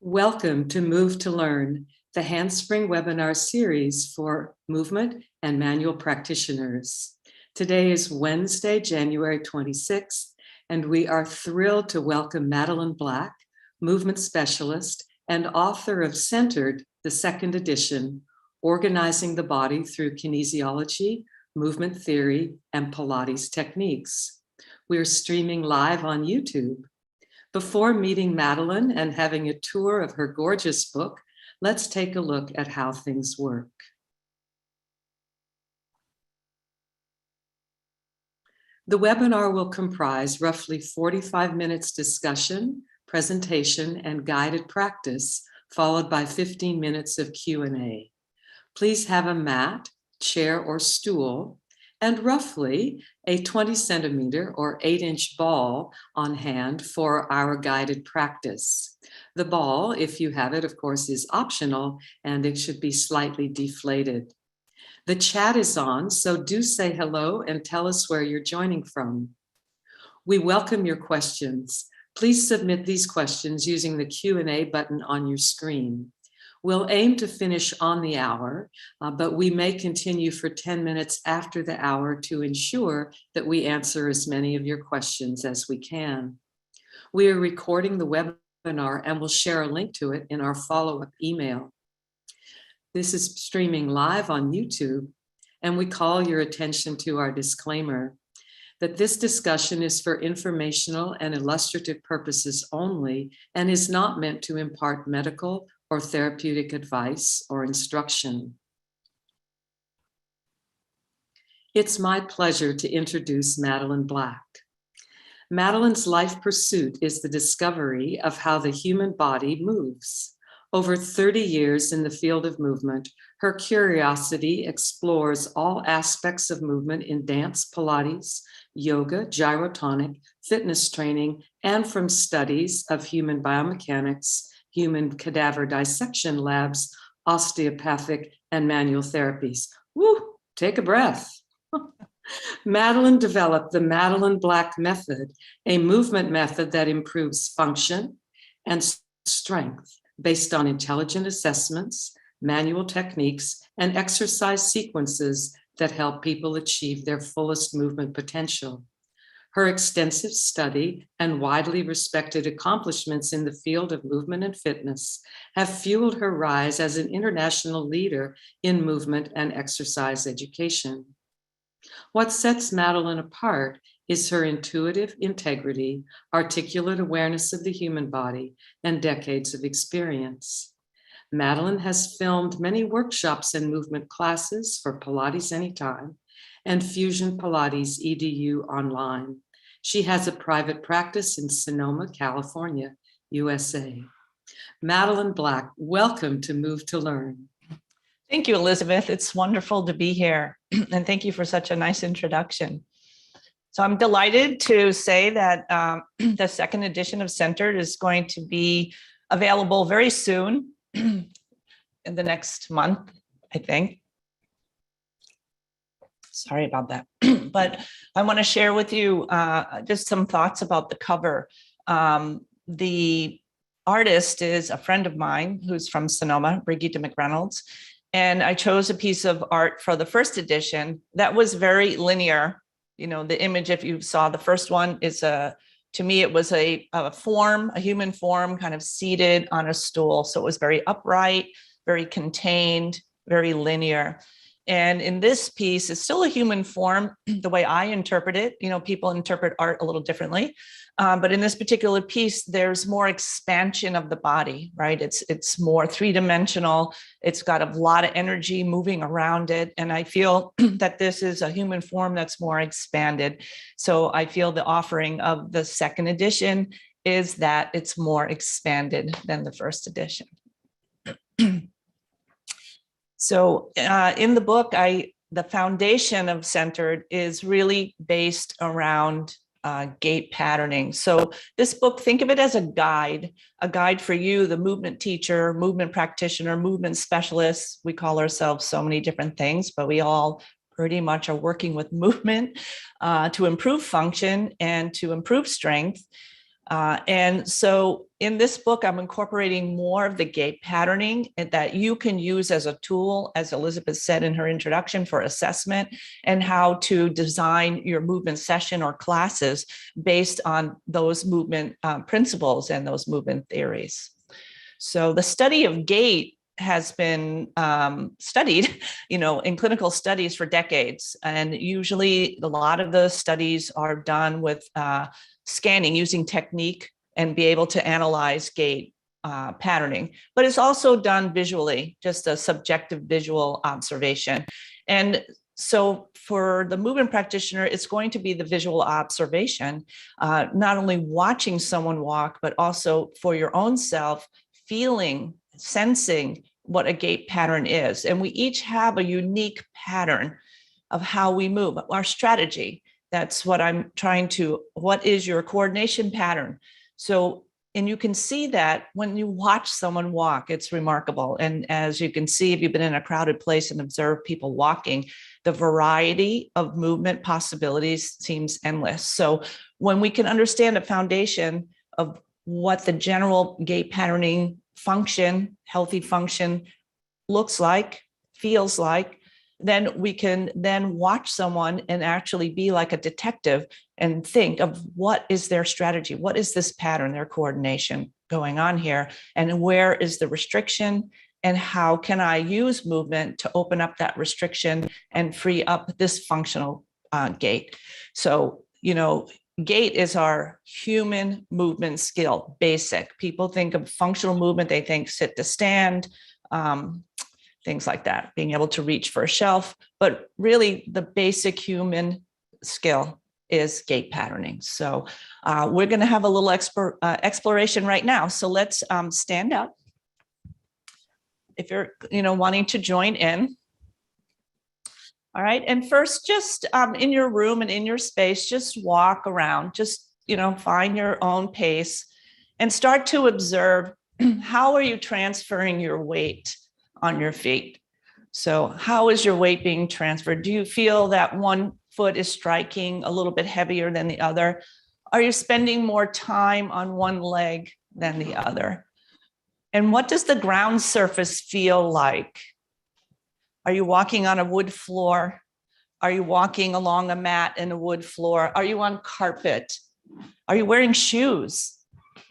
Welcome to Move to Learn, the Handspring webinar series for movement and manual practitioners. Today is Wednesday, January 26th, and we are thrilled to welcome Madeline Black, movement specialist and author of Centered, the second edition, Organizing the Body Through Kinesiology, Movement Theory, and Pilates Techniques. We are streaming live on YouTube. Before meeting Madeline and having a tour of her gorgeous book, let's take a look at how things work. The webinar will comprise roughly 45 minutes discussion, presentation, and guided practice, followed by 15 minutes of Q&A. Please have a mat, chair, or stool, and roughly a 20 centimeter or 8-inch ball on hand for our guided practice. The ball, if you have it, of course, is optional, and it should be slightly deflated. The chat is on, so do say hello and tell us where you're joining from. We welcome your questions. Please submit these questions using the Q&A button on your screen. We'll aim to finish on the hour, but we may continue for 10 minutes after the hour to ensure that we answer as many of your questions as we can. We are recording the webinar and will share a link to it in our follow-up email. This is streaming live on YouTube, and we call your attention to our disclaimer that this discussion is for informational and illustrative purposes only and is not meant to impart medical or therapeutic advice or instruction. It's my pleasure to introduce Madeline Black. Madeline's life pursuit is the discovery of how the human body moves. Over 30 years in the field of movement, her curiosity explores all aspects of movement in dance, Pilates, yoga, gyrotonic, fitness training, and from studies of human biomechanics, human cadaver dissection labs, osteopathic, and manual therapies. Woo, take a breath. Madeline developed the Madeline Black method, a movement method that improves function and strength based on intelligent assessments, manual techniques, and exercise sequences that help people achieve their fullest movement potential. Her extensive study and widely respected accomplishments in the field of movement and fitness have fueled her rise as an international leader in movement and exercise education. What sets Madeline apart is her intuitive integrity, articulate awareness of the human body, and decades of experience. Madeline has filmed many workshops and movement classes for Pilates Anytime and Fusion Pilates EDU online. She has a private practice in Sonoma, California, USA. Madeline Black, welcome to Move to Learn. Thank you, Elizabeth. It's wonderful to be here. And thank you for such a nice introduction. So I'm delighted to say that the second edition of Centered is going to be available very soon, in the next month, I think. Sorry about that. But I want to share with you just some thoughts about the cover. The artist is a friend of mine who's from Sonoma, Brigitte McReynolds. And I chose a piece of art for the first edition that was very linear. You know, the image, if you saw the first one, is to me, it was a form, a human form kind of seated on a stool. So it was very upright, very contained, very linear. And in this piece, it's still a human form, the way I interpret it. You know, people interpret art a little differently. But in this particular piece, there's more expansion of the body, right? It's more three-dimensional. It's got a lot of energy moving around it. And I feel that this is a human form that's more expanded. So I feel the offering of the second edition is that it's more expanded than the first edition. So in the book, the foundation of Centered is really based around gait patterning. So this book, think of it as a guide for you, the movement teacher, movement practitioner, movement specialist. We call ourselves so many different things, but we all pretty much are working with movement to improve function and to improve strength. And so in this book, I'm incorporating more of the gait patterning that you can use as a tool, as Elizabeth said in her introduction, for assessment and how to design your movement session or classes based on those movement principles and those movement theories. So the study of gait has been studied, in clinical studies for decades. And usually a lot of the studies are done with scanning using technique and be able to analyze gait patterning, but it's also done visually, just a subjective visual observation. And so for the movement practitioner, it's going to be the visual observation, not only watching someone walk, but also for your own self, feeling, sensing what a gait pattern is. And we each have a unique pattern of how we move, our strategy. That's what I'm trying to, what is your coordination pattern? So, and you can see that when you watch someone walk, it's remarkable. And as you can see, if you've been in a crowded place and observe people walking, the variety of movement possibilities seems endless. So when we can understand a foundation of what the general gait patterning function, healthy function looks like, feels like, then we can then watch someone and actually be like a detective and think of what is their strategy, what is this pattern, their coordination going on here, and where is the restriction, and how can I use movement to open up that restriction and free up this functional gait. So, gait is our human movement skill, basic. People think of functional movement, they think sit to stand, things like that, being able to reach for a shelf. But really, the basic human skill is gait patterning. So we're going to have a little exploration right now. So let's stand up. If you're, wanting to join in. All right. And first, just in your room and in your space, just walk around, just, find your own pace and start to observe how are you transferring your weight on your feet. So how is your weight being transferred? Do you feel that one foot is striking a little bit heavier than the other? Are you spending more time on one leg than the other? And what does the ground surface feel like? Are you walking on a wood floor? Are you walking along a mat in a wood floor? Are you on carpet? Are you wearing shoes?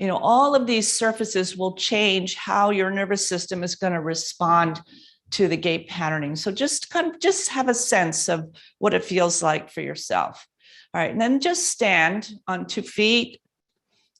All of these surfaces will change how your nervous system is going to respond to the gait patterning. So just have a sense of what it feels like for yourself. All right, and then just stand on 2 feet.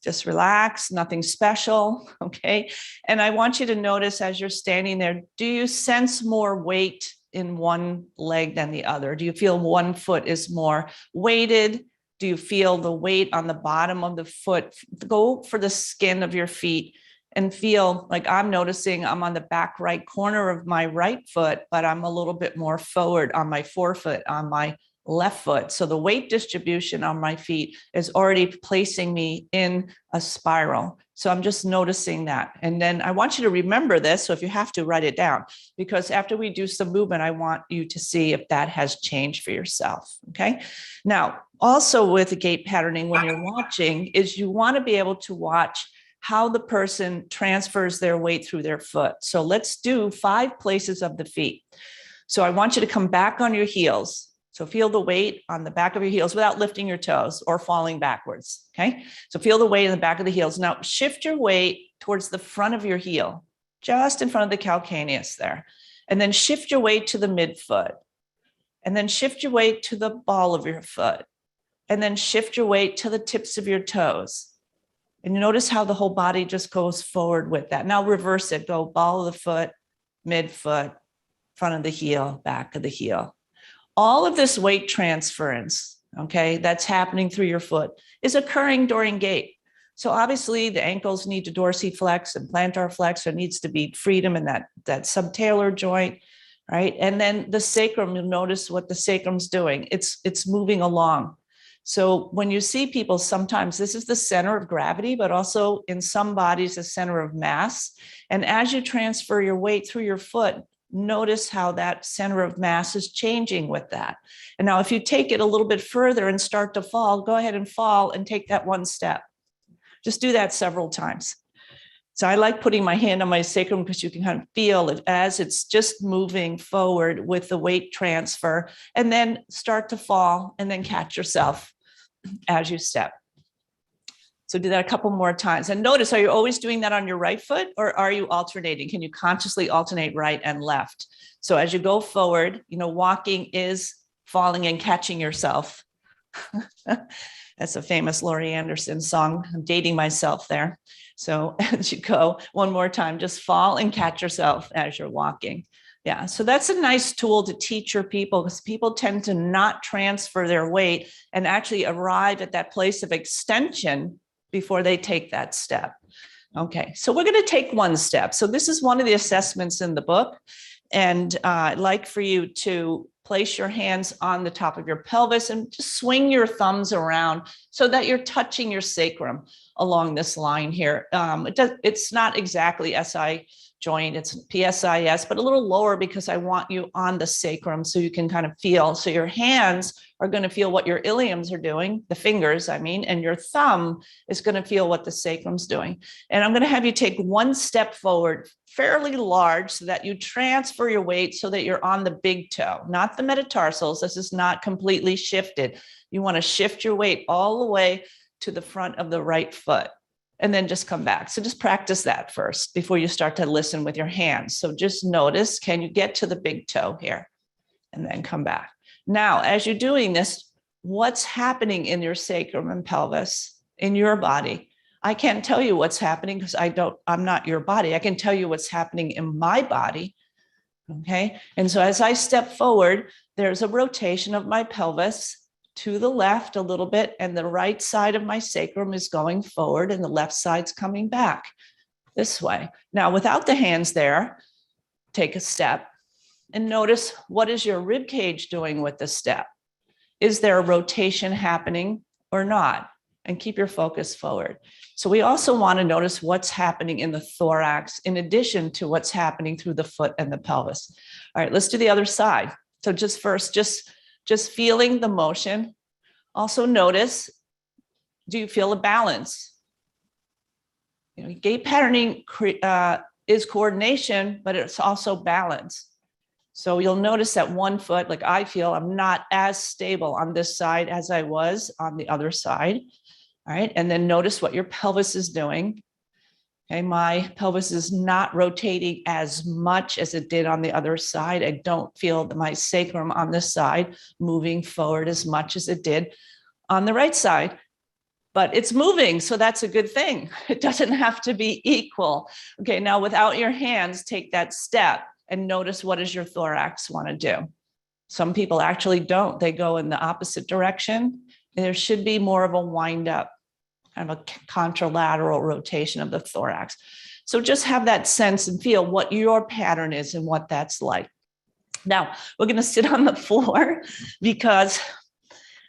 Just relax, nothing special, okay? And I want you to notice as you're standing there, do you sense more weight in one leg than the other? Do you feel one foot is more weighted? Do you feel the weight on the bottom of the foot? Go for the skin of your feet and feel like I'm noticing I'm on the back right corner of my right foot, but I'm a little bit more forward on my forefoot, on my left foot. So the weight distribution on my feet is already placing me in a spiral. So I'm just noticing that. And then I want you to remember this. So if you have to, write it down, because after we do some movement, I want you to see if that has changed for yourself. Okay. Now, also with the gait patterning, when you're watching, is you want to be able to watch how the person transfers their weight through their foot. So let's do 5 places of the feet. So I want you to come back on your heels. So feel the weight on the back of your heels without lifting your toes or falling backwards, okay? So feel the weight in the back of the heels. Now shift your weight towards the front of your heel, just in front of the calcaneus there. And then shift your weight to the midfoot. And then shift your weight to the ball of your foot. And then shift your weight to the tips of your toes. And you notice how the whole body just goes forward with that. Now reverse it. Go ball of the foot, midfoot, front of the heel, back of the heel. All of this weight transference, okay, that's happening through your foot is occurring during gait. So obviously the ankles need to dorsiflex and plantar flex. There needs to be freedom in that subtalar joint, right? And then the sacrum, you'll notice what the sacrum's doing. It's moving along. So when you see people, sometimes this is the center of gravity, but also in some bodies, the center of mass. And as you transfer your weight through your foot, notice how that center of mass is changing with that. And now if you take it a little bit further and start to fall, go ahead and fall and take that one step. Just do that several times. So I like putting my hand on my sacrum because you can kind of feel it as it's just moving forward with the weight transfer, and then start to fall and then catch yourself as you step. So do that a couple more times. And notice, are you always doing that on your right foot, or are you alternating? Can you consciously alternate right and left? So as you go forward, walking is falling and catching yourself. That's a famous Laurie Anderson song. I'm dating myself there. So as you go, one more time, just fall and catch yourself as you're walking. Yeah, so that's a nice tool to teach your people, because people tend to not transfer their weight and actually arrive at that place of extension before they take that step. Okay, so we're going to take one step. So this is one of the assessments in the book. And I'd like for you to place your hands on the top of your pelvis and just swing your thumbs around so that you're touching your sacrum along this line here. It's not exactly SI joint, it's PSIS, but a little lower because I want you on the sacrum so you can kind of feel. So your hands are going to feel what your iliums are doing, the fingers, and your thumb is going to feel what the sacrum's doing. And I'm going to have you take one step forward, fairly large, so that you transfer your weight so that you're on the big toe, not the metatarsals. This is not completely shifted. You want to shift your weight all the way to the front of the right foot, and then just come back. So just practice that first before you start to listen with your hands. So just notice, can you get to the big toe here? And then come back. Now, as you're doing this, what's happening in your sacrum and pelvis in your body? I can't tell you what's happening because I'm not your body. I can tell you what's happening in my body. Okay. And so as I step forward, there's a rotation of my pelvis to the left a little bit, and the right side of my sacrum is going forward and the left side's coming back this way. Now, without the hands there, take a step and notice, what is your rib cage doing with the step? Is there a rotation happening or not? And keep your focus forward. So we also want to notice what's happening in the thorax in addition to what's happening through the foot and the pelvis. All right, let's do the other side. So just first, just feeling the motion. Also notice, do you feel a balance? Gait patterning is coordination, but it's also balance. So you'll notice that one foot, like I feel, I'm not as stable on this side as I was on the other side. All right, and then notice what your pelvis is doing. Okay, my pelvis is not rotating as much as it did on the other side. I don't feel my sacrum on this side moving forward as much as it did on the right side, but it's moving, so that's a good thing. It doesn't have to be equal. Okay, now without your hands, take that step and notice, what does your thorax want to do? Some people actually don't. They go in the opposite direction. And there should be more of a wind up, kind of a contralateral rotation of the thorax. So just have that sense and feel what your pattern is and what that's like. Now, we're going to sit on the floor because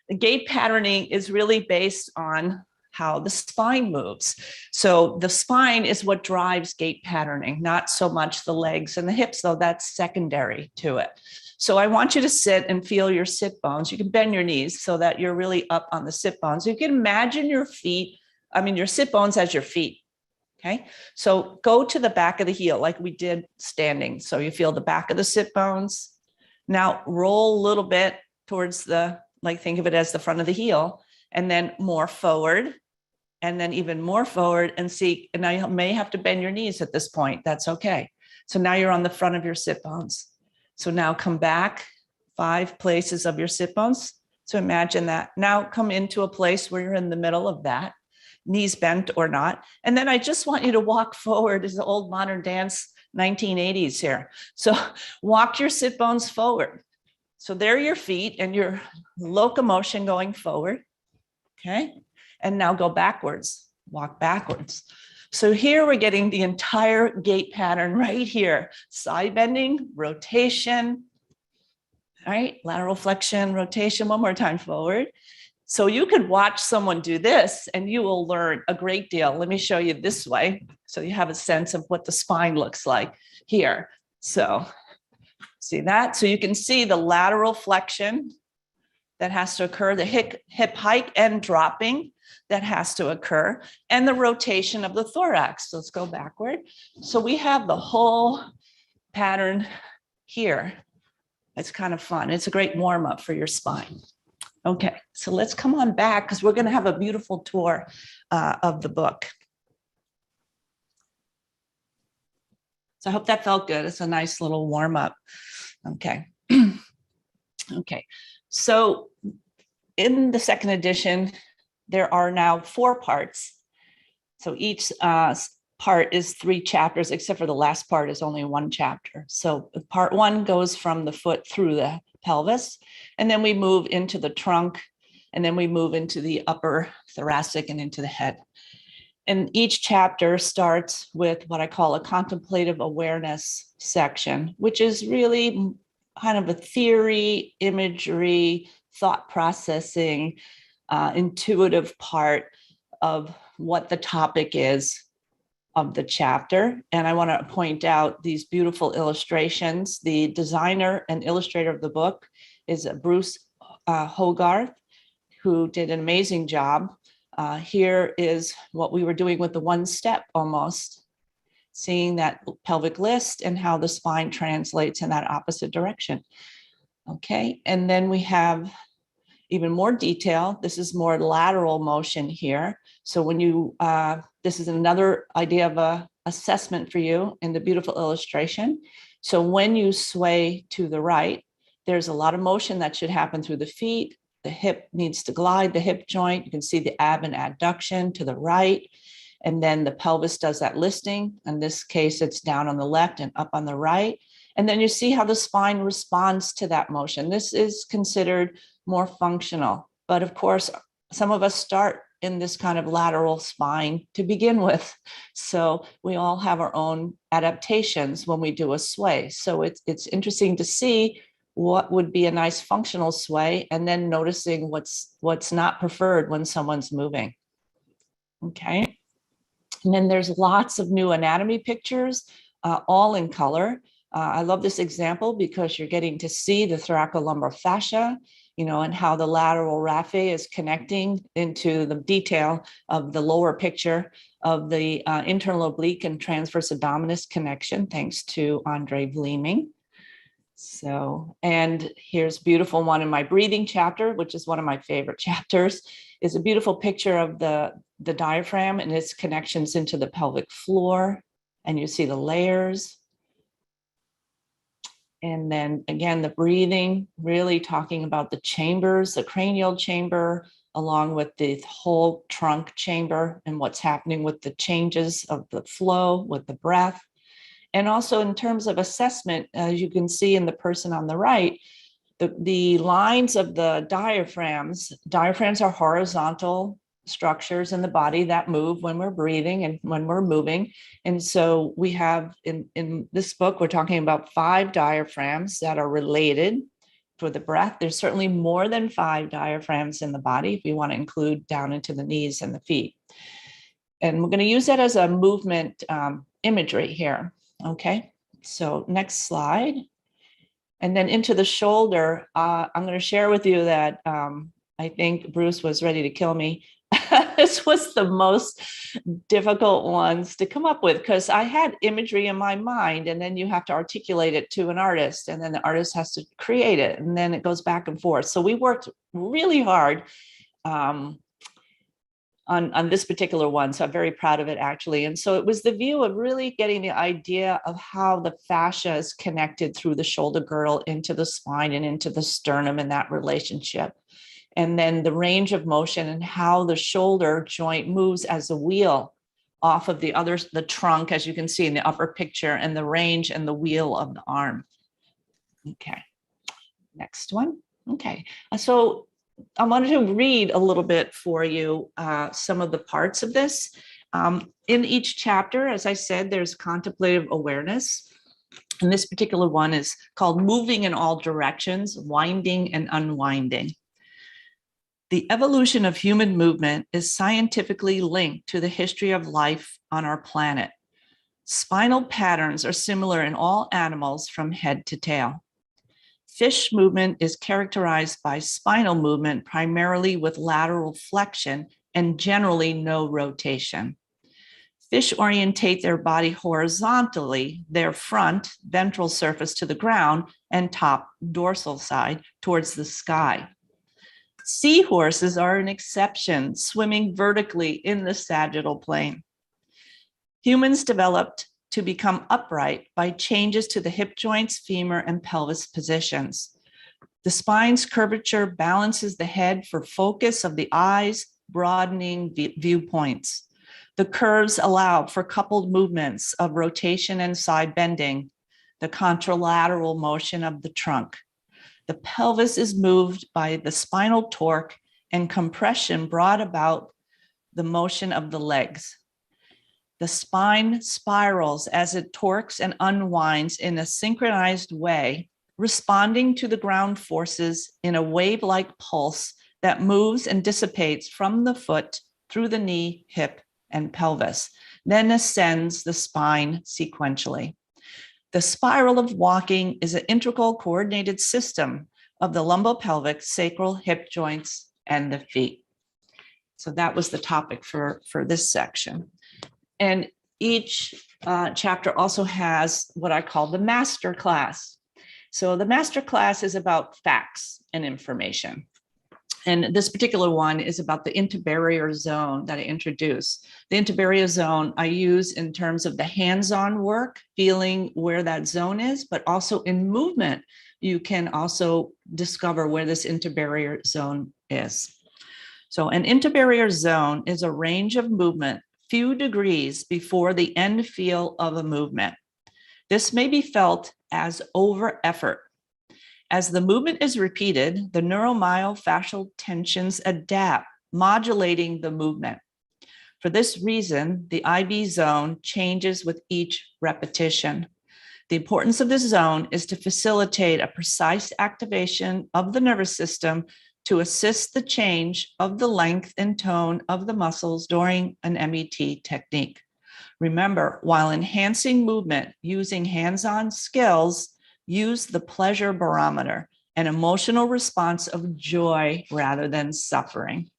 the gait patterning is really based on how the spine moves. So the spine is what drives gait patterning, not so much the legs and the hips, though that's secondary to it. So I want you to sit and feel your sit bones. You can bend your knees so that you're really up on the sit bones. You can imagine your sit bones as your feet. Okay. So go to the back of the heel like we did standing. So you feel the back of the sit bones. Now roll a little bit towards think of it as the front of the heel, and then more forward, and then even more forward, and now you may have to bend your knees at this point. That's okay. So now you're on the front of your sit bones. So now come back 5 places of your sit bones. So imagine that. Now come into a place where you're in the middle of that, knees bent or not. And then I just want you to walk forward as the old modern dance 1980s here. So walk your sit bones forward. So there are your feet and your locomotion going forward. Okay. And now go backwards, walk backwards. So here we're getting the entire gait pattern right here. Side bending, rotation. All right. Lateral flexion, rotation. One more time forward. So you could watch someone do this and you will learn a great deal. Let me show you this way so you have a sense of what the spine looks like here. So see that? So you can see the lateral flexion that has to occur, the hip hike and dropping. that has to occur, and the rotation of the thorax. Let's go backward. So we have the whole pattern here. It's kind of fun. It's a great warm up for your spine. Okay, so let's come on back because we're going to have a beautiful tour of the book. So I hope that felt good. It's a nice little warm up. Okay. Okay. So in the second edition, there are now 4 parts. So each part is 3 chapters, except for the last part is only 1 chapter. So part 1 goes from the foot through the pelvis, and then we move into the trunk, and then we move into the upper thoracic and into the head. And each chapter starts with what I call a contemplative awareness section, which is really kind of a theory, imagery, thought processing, intuitive part of what the topic is of the chapter. And I want to point out these beautiful illustrations. The designer and illustrator of the book is Bruce Hogarth, who did an amazing job. Here is what we were doing with the 1 step almost, seeing that pelvic list and how the spine translates in that opposite direction. Okay, and then we have even more detail. This is more lateral motion here. So when you, this is another idea of a assessment for you in the beautiful illustration. So when you sway to the right, there's a lot of motion that should happen through the feet. The hip needs to glide, the hip joint. You can see the ab and adduction to the right. And then the pelvis does that listing. In this case, it's down on the left and up on the right. And then you see how the spine responds to that motion. This is considered more functional. But of course, some of us start in this kind of lateral spine to begin with. So we all have our own adaptations when we do a sway. So it's interesting to see what would be a nice functional sway, and then noticing what's not preferred when someone's moving. Okay. And then there's lots of new anatomy pictures, all in color. I love this example because you're getting to see the thoracolumbar fascia, you know, and how the lateral raphe is connecting into the detail of the lower picture of the internal oblique and transverse abdominis connection, thanks to Andre Vleeming. So, and here's a beautiful one in my breathing chapter, which is one of my favorite chapters, is a beautiful picture of the diaphragm and its connections into the pelvic floor. And you see the layers. And then again, the breathing, really talking about the chambers, the cranial chamber, along with the whole trunk chamber and what's happening with the changes of the flow with the breath. And also in terms of assessment, as you can see in the person on the right, the lines of the diaphragms are horizontal structures in the body that move when we're breathing and when we're moving. And so we have in this book, we're talking about 5 diaphragms that are related for the breath. There's certainly more than 5 diaphragms in the body if we want to include down into the knees and the feet. And we're going to use that as a movement imagery here. Okay, so next slide. And then into the shoulder, I'm going to share with you that I think Bruce was ready to kill me. This was the most difficult ones to come up with because I had imagery in my mind, and then you have to articulate it to an artist, and then the artist has to create it, and then it goes back and forth. So we worked really hard on this particular one. So I'm very proud of it, actually. And so it was the view of really getting the idea of how the fascia is connected through the shoulder girdle into the spine and into the sternum in that relationship. And then the range of motion and how the shoulder joint moves as a wheel off of the trunk, as you can see in the upper picture, and the range and the wheel of the arm. Okay, next one. Okay, so I wanted to read a little bit for you some of the parts of this. In each chapter, as I said, there's contemplative awareness. And this particular one is called Moving in All Directions, Winding and Unwinding. The evolution of human movement is scientifically linked to the history of life on our planet. Spinal patterns are similar in all animals from head to tail. Fish movement is characterized by spinal movement, primarily with lateral flexion and generally no rotation. Fish orientate their body horizontally, their front ventral surface to the ground and top dorsal side towards the sky. Seahorses are an exception, swimming vertically in the sagittal plane. Humans developed to become upright by changes to the hip joints, femur, and pelvis positions. The spine's curvature balances the head for focus of the eyes, broadening viewpoints. The curves allow for coupled movements of rotation and side bending, the contralateral motion of the trunk. The pelvis is moved by the spinal torque and compression brought about the motion of the legs. The spine spirals as it torques and unwinds in a synchronized way, responding to the ground forces in a wave-like pulse that moves and dissipates from the foot through the knee, hip, and pelvis, then ascends the spine sequentially. The spiral of walking is an integral coordinated system of the lumbopelvic, sacral, hip joints, and the feet. So that was the topic for this section. And each chapter also has what I call the master class. So the master class is about facts and information. And this particular one is about the interbarrier zone that I introduced. The interbarrier zone I use in terms of the hands-on work, feeling where that zone is, but also in movement, you can also discover where this interbarrier zone is. So an interbarrier zone is a range of movement few degrees before the end feel of a movement. This may be felt as over effort. As the movement is repeated, the neuromyofascial tensions adapt, modulating the movement. For this reason, the IB zone changes with each repetition. The importance of this zone is to facilitate a precise activation of the nervous system to assist the change of the length and tone of the muscles during an MET technique. Remember, while enhancing movement using hands-on skills, use the pleasure barometer, an emotional response of joy rather than suffering.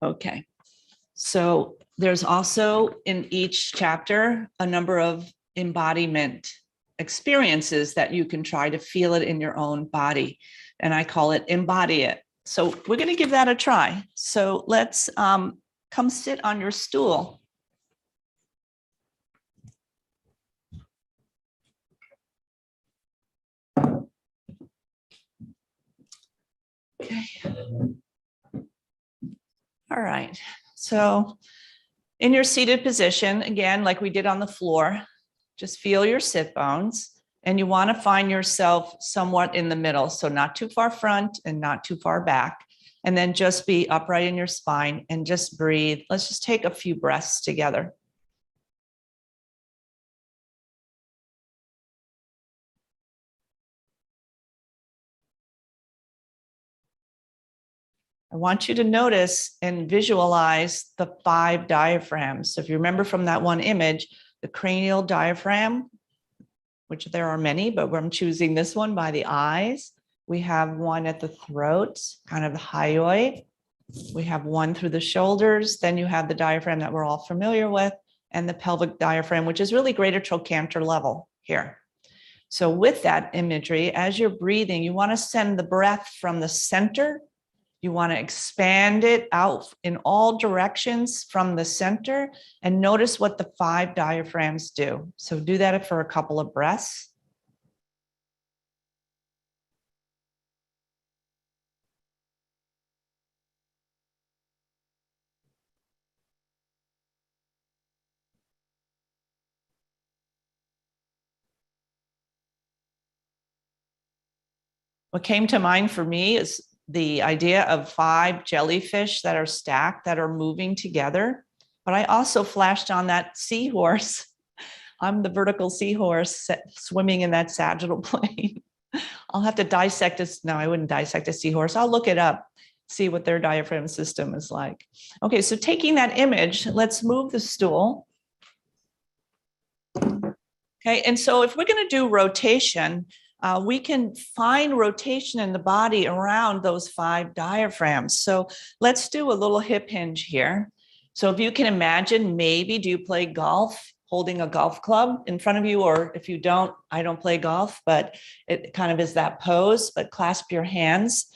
Okay, so there's also in each chapter a number of embodiment experiences that you can try to feel it in your own body. And I call it embody it. So we're going to give that a try. So let's come sit on your stool. Okay. All right. So in your seated position, again, like we did on the floor, just feel your sit bones. And you want to find yourself somewhat in the middle. So not too far front and not too far back. And then just be upright in your spine and just breathe. Let's just take a few breaths together. I want you to notice and visualize the 5 diaphragms. So if you remember from that one image, the cranial diaphragm, which there are many, but I'm choosing this one by the eyes. We have one at the throat, kind of the hyoid. We have one through the shoulders. Then you have the diaphragm that we're all familiar with, and the pelvic diaphragm, which is really greater trochanter level here. So with that imagery, as you're breathing, you want to send the breath from the center. You want to expand it out in all directions from the center and notice what the 5 diaphragms do. So do that for a couple of breaths. What came to mind for me is the idea of 5 jellyfish that are stacked, that are moving together. But I also flashed on that seahorse. I'm the vertical seahorse swimming in that sagittal plane. I'll have to dissect this. No, I wouldn't dissect a seahorse. I'll look it up, see what their diaphragm system is like. Okay, so taking that image, let's move the stool. Okay, and so if we're going to do rotation, we can find rotation in the body around those 5 diaphragms. So let's do a little hip hinge here. So if you can imagine, maybe do you play golf, holding a golf club in front of you? Or if you don't, I don't play golf, but it kind of is that pose, but clasp your hands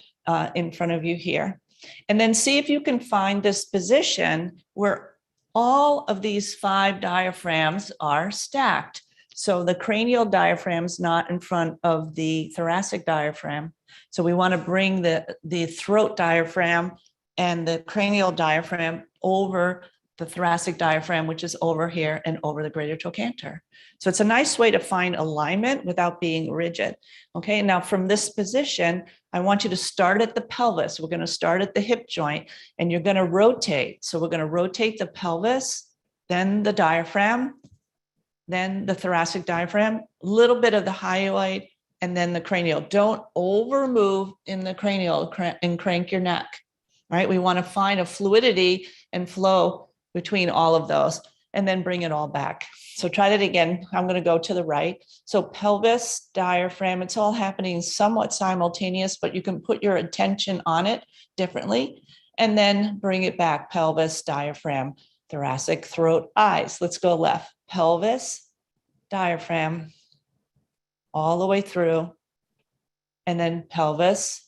in front of you here. And then see if you can find this position where all of these 5 diaphragms are stacked. So the cranial diaphragm's not in front of the thoracic diaphragm. So we want to bring the throat diaphragm and the cranial diaphragm over the thoracic diaphragm, which is over here and over the greater trochanter. So it's a nice way to find alignment without being rigid. Okay, now from this position, I want you to start at the pelvis. We're going to start at the hip joint and you're going to rotate. So we're going to rotate the pelvis, then the diaphragm, then the thoracic diaphragm, a little bit of the hyoid, and then the cranial. Don't over move in the cranial and crank your neck, right? We want to find a fluidity and flow between all of those and then bring it all back. So try that again. I'm going to go to the right. So pelvis, diaphragm, it's all happening somewhat simultaneous, but you can put your attention on it differently and then bring it back. Pelvis, diaphragm, thoracic, throat, eyes. Let's go left. Pelvis, diaphragm, all the way through, and then pelvis.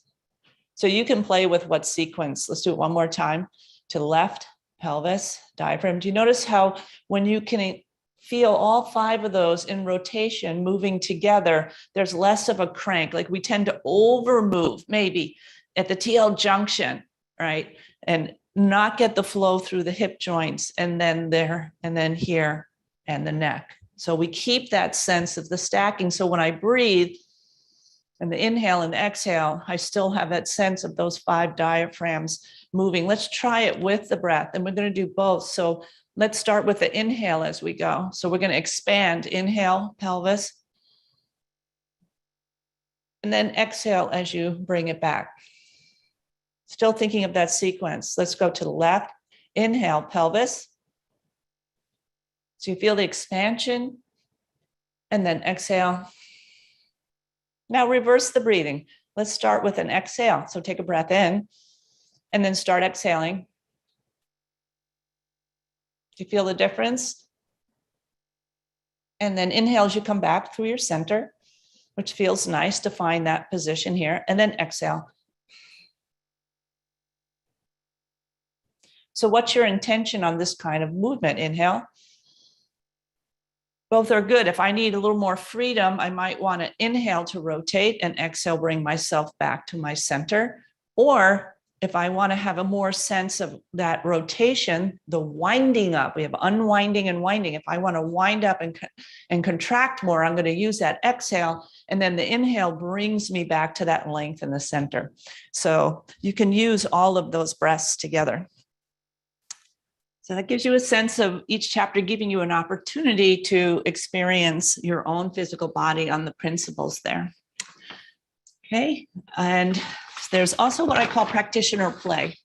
So you can play with what sequence. Let's do it one more time. To the left, pelvis, diaphragm. Do you notice how when you can feel all 5 of those in rotation moving together, there's less of a crank? Like we tend to over move maybe at the TL junction, right? And not get the flow through the hip joints and then there and then here and the neck. So we keep that sense of the stacking. So when I breathe and the inhale and the exhale, I still have that sense of those 5 diaphragms moving. Let's try it with the breath, and we're going to do both. So let's start with the inhale as we go. So we're going to expand, inhale, pelvis, and then exhale as you bring it back. Still thinking of that sequence. Let's go to the left, inhale, pelvis. So you feel the expansion, and then exhale. Now reverse the breathing. Let's start with an exhale. So take a breath in and then start exhaling. Do you feel the difference? And then inhale as you come back through your center, which feels nice to find that position here, and then exhale. So what's your intention on this kind of movement? Inhale. Both are good. If I need a little more freedom, I might want to inhale to rotate and exhale, bring myself back to my center. Or if I want to have a more sense of that rotation, the winding up, we have unwinding and winding. If I want to wind up and contract more, I'm going to use that exhale. And then the inhale brings me back to that length in the center. So you can use all of those breaths together. So that gives you a sense of each chapter giving you an opportunity to experience your own physical body on the principles there. Okay, and there's also what I call practitioner play.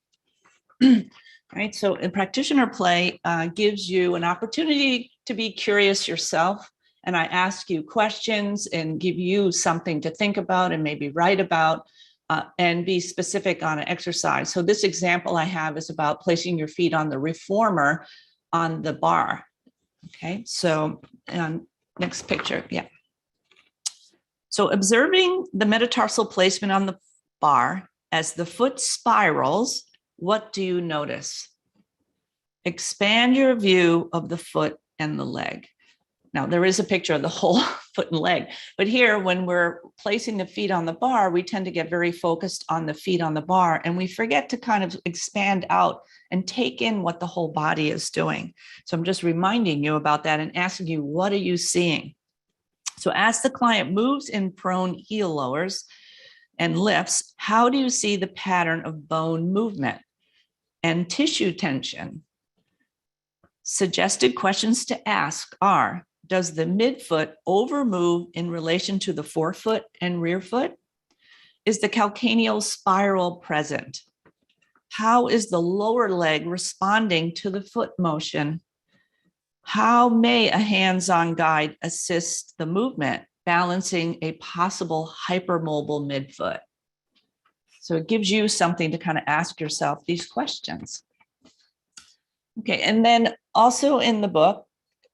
Right, so in practitioner play gives you an opportunity to be curious yourself. And I ask you questions and give you something to think about and maybe write about. And be specific on an exercise. So this example I have is about placing your feet on the reformer on the bar. Okay, so next picture, yeah. So observing the metatarsal placement on the bar as the foot spirals, what do you notice? Expand your view of the foot and the leg. Now, there is a picture of the whole foot and leg, but here, when we're placing the feet on the bar, we tend to get very focused on the feet on the bar, and we forget to kind of expand out and take in what the whole body is doing. So I'm just reminding you about that and asking you, what are you seeing? So as the client moves in prone heel lowers and lifts, how do you see the pattern of bone movement and tissue tension? Suggested questions to ask are, does the midfoot overmove in relation to the forefoot and rear foot? Is the calcaneal spiral present? How is the lower leg responding to the foot motion? How may a hands-on guide assist the movement? balancing a possible hypermobile midfoot. So it gives you something to kind of ask yourself these questions. Okay, and then also in the book,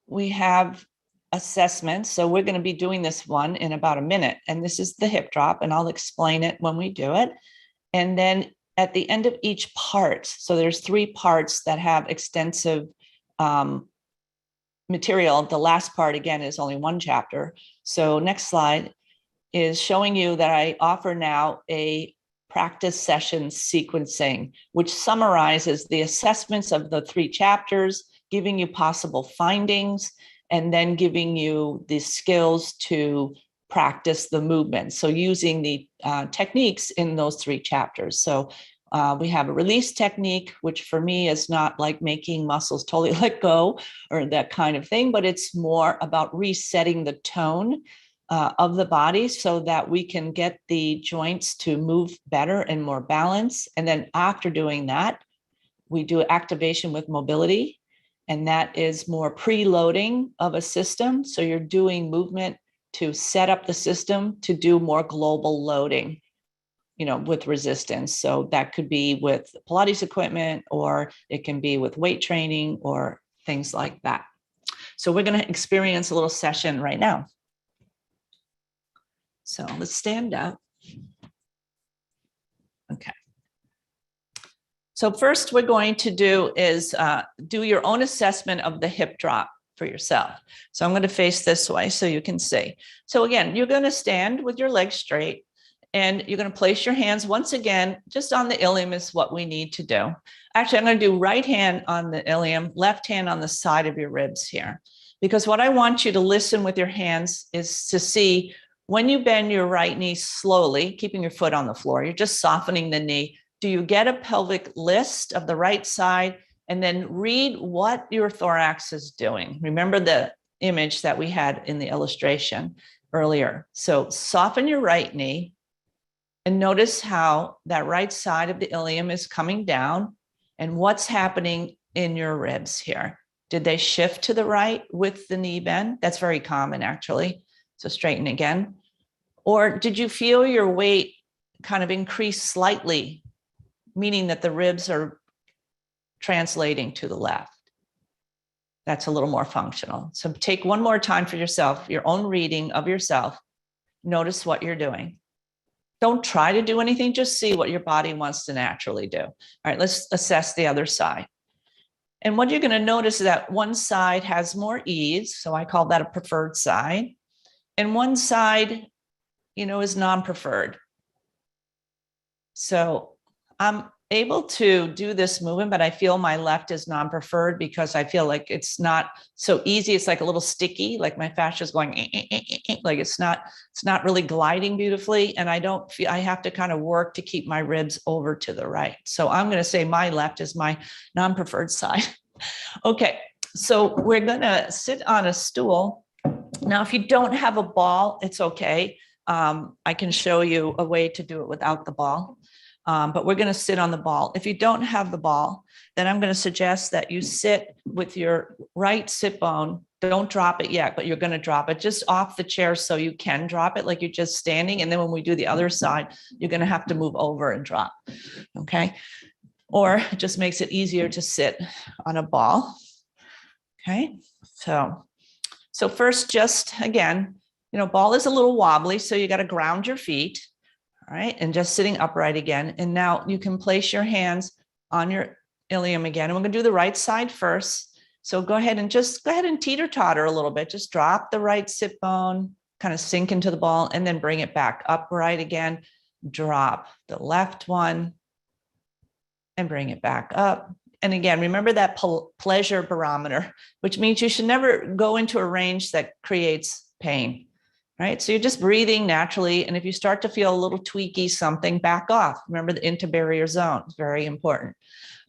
we have assessments. So we're going to be doing this one in about a minute. And this is the hip drop, and I'll explain it when we do it. And then at the end of each part, so there's 3 parts that have extensive material. The last part, again, is only 1 chapter. So next slide is showing you that I offer now a practice session sequencing, which summarizes the assessments of the 3 chapters, giving you possible findings, and then giving you the skills to practice the movement. So using the techniques in those 3 chapters. So we have a release technique, which for me is not like making muscles totally let go or that kind of thing, but it's more about resetting the tone of the body so that we can get the joints to move better and more balance. And then after doing that, we do activation with mobility. And that is more preloading of a system. So you're doing movement to set up the system to do more global loading, with resistance. So that could be with Pilates equipment, or it can be with weight training or things like that. So we're going to experience a little session right now. So let's stand up. Okay. So first we're going to do is do your own assessment of the hip drop for yourself. So I'm going to face this way so you can see. So again, you're going to stand with your legs straight, and you're going to place your hands once again, just on the ilium is what we need to do. Actually, I'm going to do right hand on the ilium, left hand on the side of your ribs here, because what I want you to listen with your hands is to see when you bend your right knee slowly, keeping your foot on the floor, you're just softening the knee. Do you get a pelvic list of the right side? And then read what your thorax is doing. Remember the image that we had in the illustration earlier. So soften your right knee and notice how that right side of the ilium is coming down and what's happening in your ribs here. Did they shift to the right with the knee bend? That's very common, actually. So straighten again. Or did you feel your weight kind of increase slightly, meaning that the ribs are translating to the left? That's a little more functional. So take one more time for yourself, your own reading of yourself. Notice what you're doing. Don't try to do anything, just see what your body wants to naturally do. All right, let's assess the other side. And what you're going to notice is that one side has more ease. So I call that a preferred side. And one side, is non-preferred. So I'm able to do this movement, but I feel my left is non-preferred because I feel like it's not so easy. It's like a little sticky, like my fascia is going, like it's not really gliding beautifully. And I don't feel, I have to kind of work to keep my ribs over to the right. So I'm going to say my left is my non-preferred side. Okay. So we're going to sit on a stool. Now, if you don't have a ball, it's okay. I can show you a way to do it without the ball. But we're going to sit on the ball. If you don't have the ball, then I'm going to suggest that you sit with your right sit bone. Don't drop it yet, but you're going to drop it just off the chair so you can drop it like you're just standing. And then when we do the other side, you're going to have to move over and drop. Okay. Or it just makes it easier to sit on a ball. Okay. So first, just again, ball is a little wobbly, so you got to ground your feet. All right, and just sitting upright again. And now you can place your hands on your ilium again. And we're going to do the right side first. So go ahead and teeter totter a little bit. Just drop the right sit bone, kind of sink into the ball, and then bring it back upright again. Drop the left one and bring it back up. And again, remember that pleasure barometer, which means you should never go into a range that creates pain. Right. So you're just breathing naturally. And if you start to feel a little tweaky, something, back off. Remember the interbarrier zone is very important.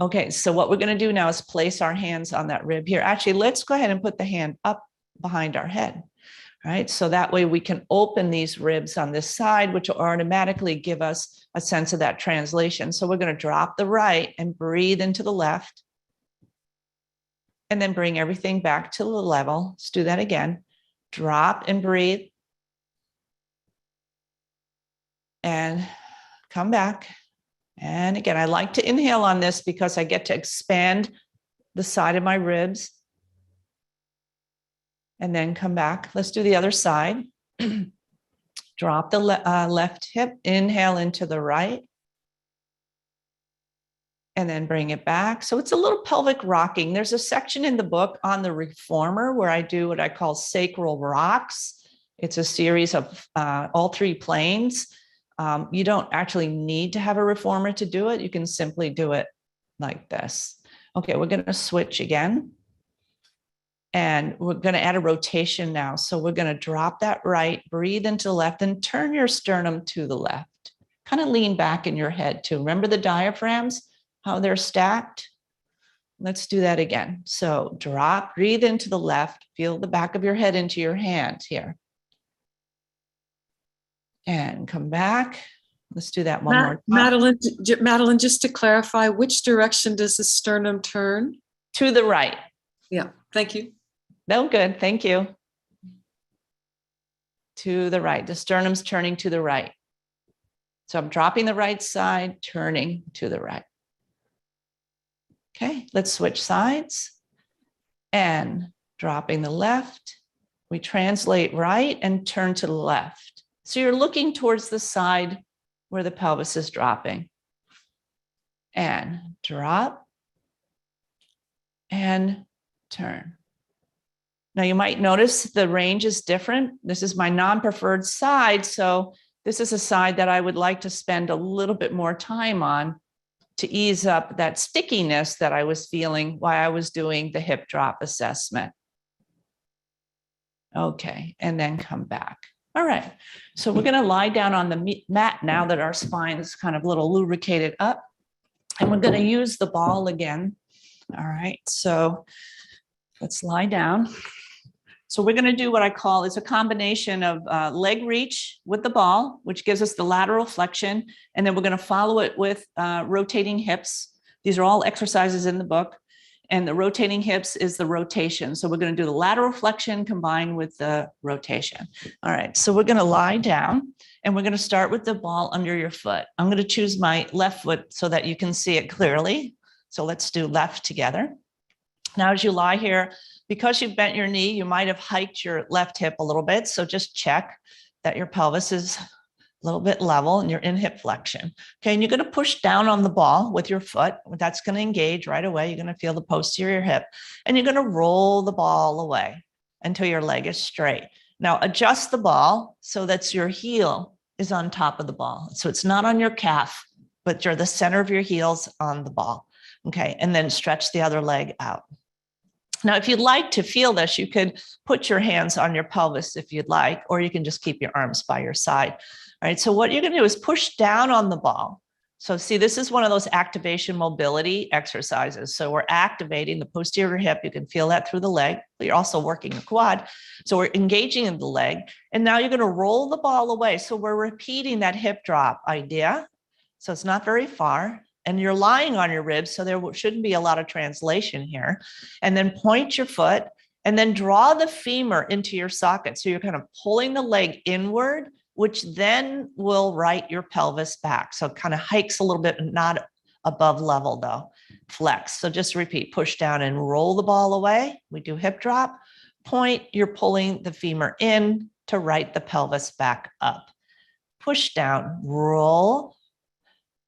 Okay. So what we're going to do now is place our hands on that rib here. Actually, let's go ahead and put the hand up behind our head. Right. So that way we can open these ribs on this side, which will automatically give us a sense of that translation. So we're going to drop the right and breathe into the left. And then bring everything back to the level. Let's do that again. Drop and breathe. and come back. And again, I like to inhale on this because I get to expand the side of my ribs. And then come back. Let's do the other side. Drop the left hip, inhale into the right. And then bring it back. So it's a little pelvic rocking. There's a section in the book on the reformer where I do what I call sacral rocks. It's a series of all three planes. You don't actually need to have a reformer to do it. You can simply do it like this. Okay, we're going to switch again. And we're going to add a rotation now. So we're going to drop that right, breathe into the left, and turn your sternum to the left. Kind of lean back in your head too. Remember the diaphragms, how they're stacked? Let's do that again. So drop, breathe into the left, feel the back of your head into your hand here. And come back. Let's do that one more time. Madeline, just to clarify, which direction does the sternum turn? To the right. Yeah, thank you. No, good. Thank you. To the right. The sternum's turning to the right. So I'm dropping the right side, turning to the right. Okay, let's switch sides. And dropping the left. We translate right and turn to the left. So you're looking towards the side where the pelvis is dropping. And drop. And turn. Now you might notice the range is different. This is my non-preferred side. So this is a side that I would like to spend a little bit more time on to ease up that stickiness that I was feeling while I was doing the hip drop assessment. Okay, and then come back. All right, so we're gonna lie down on the mat now that our spine is kind of a little lubricated up. And we're gonna use the ball again. All right, so let's lie down. So we're going to do what I call, it's a combination of leg reach with the ball, which gives us the lateral flexion. And then we're going to follow it with rotating hips. These are all exercises in the book. And the rotating hips is the rotation. So we're going to do the lateral flexion combined with the rotation. All right, so we're going to lie down and we're going to start with the ball under your foot. I'm going to choose my left foot so that you can see it clearly. So let's do left together. Now, as you lie here, because you've bent your knee, you might have hiked your left hip a little bit. So just check that your pelvis is a little bit level and you're in hip flexion. Okay, and you're going to push down on the ball with your foot. That's going to engage right away. You're going to feel the posterior hip and you're going to roll the ball away until your leg is straight. Now adjust the ball so that your heel is on top of the ball. So it's not on your calf, but you're the center of your heels on the ball. Okay, and then stretch the other leg out. Now, if you'd like to feel this, you could put your hands on your pelvis if you'd like, or you can just keep your arms by your side. All right, so what you're going to do is push down on the ball. So see, this is one of those activation mobility exercises. So we're activating the posterior hip. You can feel that through the leg, but you're also working the quad. So we're engaging in the leg. And now you're going to roll the ball away. So we're repeating that hip drop idea. So it's not very far. And you're lying on your ribs, so there shouldn't be a lot of translation here. And then point your foot and then draw the femur into your socket. So you're kind of pulling the leg inward, which then will right your pelvis back. So it kind of hikes a little bit, not above level though. Flex. So just repeat, push down and roll the ball away. We do hip drop. Point, you're pulling the femur in to right the pelvis back up. Push down, roll.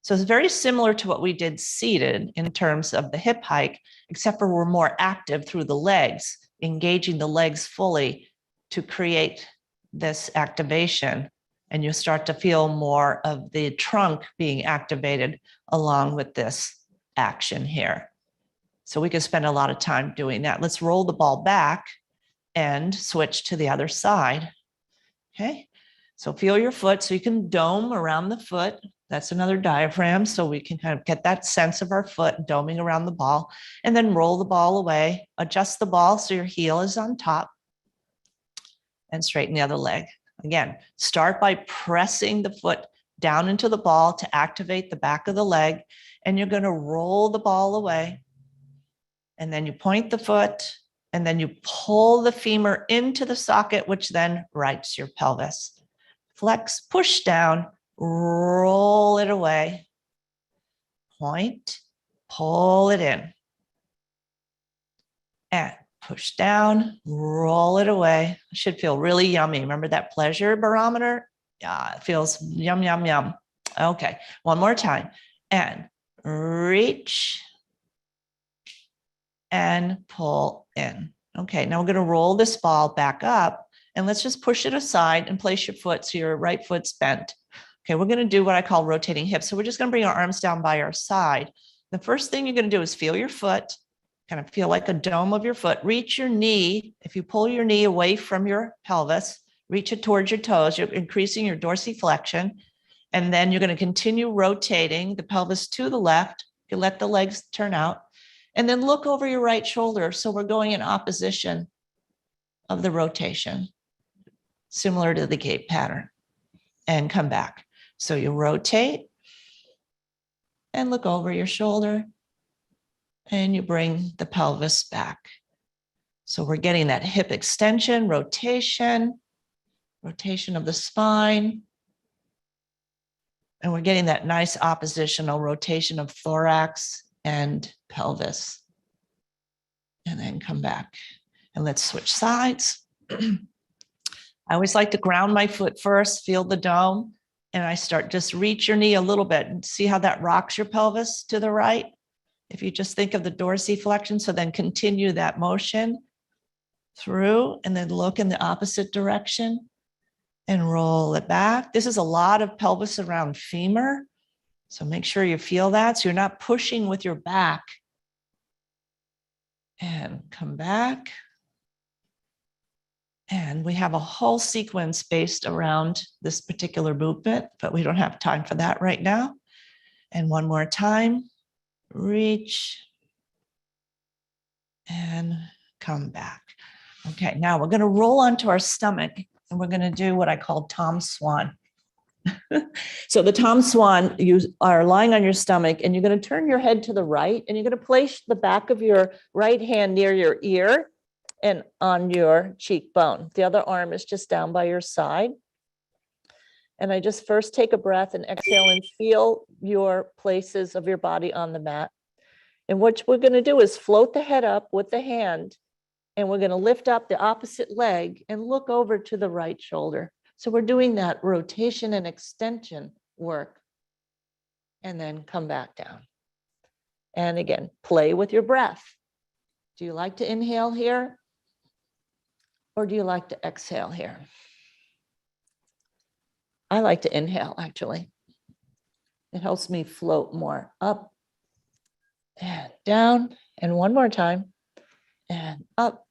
So it's very similar to what we did seated in terms of the hip hike, except for we're more active through the legs, engaging the legs fully to create this activation. And you start to feel more of the trunk being activated along with this action here. So we can spend a lot of time doing that. Let's roll the ball back and switch to the other side. Okay, so feel your foot. So you can dome around the foot. That's another diaphragm. So we can kind of get that sense of our foot doming around the ball and then roll the ball away, adjust the ball so your heel is on top and straighten the other leg. Again, start by pressing the foot down into the ball to activate the back of the leg. And you're going to roll the ball away. And then you point the foot and then you pull the femur into the socket, which then rights your pelvis. Flex, push down, roll it away, point, pull it in, and push down, roll it away. It should feel really yummy. Remember that pleasure barometer? Yeah, it feels yum, yum, yum. Okay, one more time. And reach and pull in. Okay, now we're going to roll this ball back up and let's just push it aside and place your foot so your right foot's bent. Okay, we're going to do what I call rotating hips. So we're just going to bring our arms down by our side. The first thing you're going to do is feel your foot, kind of feel like a dome of your foot. Reach your knee. If you pull your knee away from your pelvis, reach it towards your toes, you're increasing your dorsiflexion. And then you're going to continue rotating the pelvis to the left. You let the legs turn out. And then look over your right shoulder. So we're going in opposition of the rotation, similar to the gait pattern, and come back. So you rotate and look over your shoulder and you bring the pelvis back. So we're getting that hip extension, rotation of the spine. And we're getting that nice oppositional rotation of thorax and pelvis. And then come back. And let's switch sides. I always like to ground my foot first, feel the dome. And I start, just reach your knee a little bit and see how that rocks your pelvis to the right. If you just think of the dorsiflexion, so then continue that motion through and then look in the opposite direction and roll it back. This is a lot of pelvis around femur. So make sure you feel that. So you're not pushing with your back. And come back. And we have a whole sequence based around this particular movement, but we don't have time for that right now. And one more time, reach and come back. Okay, now we're going to roll onto our stomach and we're going to do what I call Tom Swan. So the Tom Swan, you are lying on your stomach and you're going to turn your head to the right and you're going to place the back of your right hand near your ear and on your cheekbone. The other arm is just down by your side. And I just first take a breath and exhale and feel your places of your body on the mat. And what we're going to do is float the head up with the hand and we're going to lift up the opposite leg and look over to the right shoulder. So we're doing that rotation and extension work and then come back down. And again, play with your breath. Do you like to inhale here? Or do you like to exhale here? I like to inhale, actually. It helps me float more up and down. And one more time. And up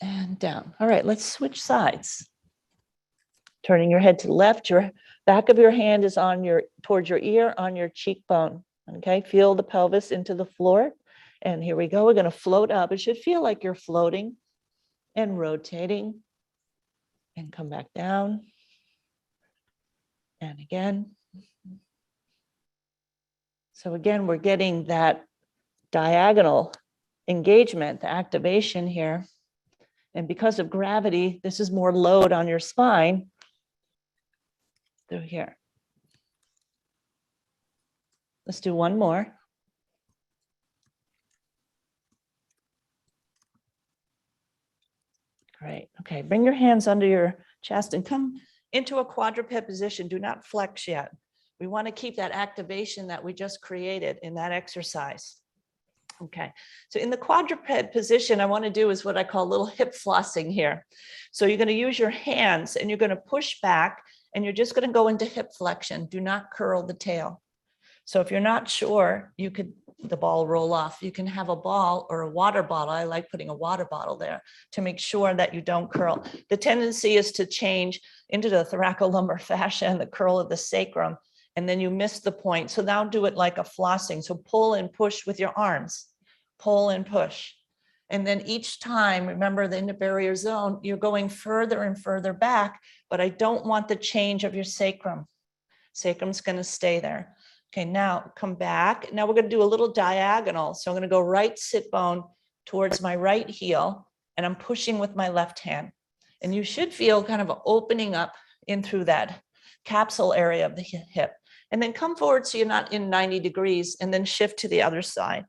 and down. All right, let's switch sides. Turning your head to the left, your back of your hand is on your towards your ear, on your cheekbone. Okay, feel the pelvis into the floor. And here we go. We're going to float up. It should feel like you're floating and rotating and come back down. And again. So again, we're getting that diagonal engagement, the activation here. And because of gravity, this is more load on your spine through here. Let's do one more. Great. Okay, bring your hands under your chest and come into a quadruped position. Do not flex yet. We want to keep that activation that we just created in that exercise. Okay, so in the quadruped position, I want to do is what I call a little hip flossing here. So you're going to use your hands and you're going to push back and you're just going to go into hip flexion. Do not curl the tail. So if you're not sure, you could, the ball roll off. You can have a ball or a water bottle. I like putting a water bottle there to make sure that you don't curl. The tendency is to change into the thoracolumbar fascia and the curl of the sacrum. And then you miss the point. So now do it like a flossing. So pull and push with your arms, pull and push. And then each time, remember the inner barrier zone, you're going further and further back, but I don't want the change of your sacrum. Sacrum's going to stay there. Okay, now come back. Now we're going to do a little diagonal. So I'm going to go right sit bone towards my right heel, and I'm pushing with my left hand. And you should feel kind of opening up in through that capsule area of the hip. And then come forward so you're not in 90 degrees, and then shift to the other side.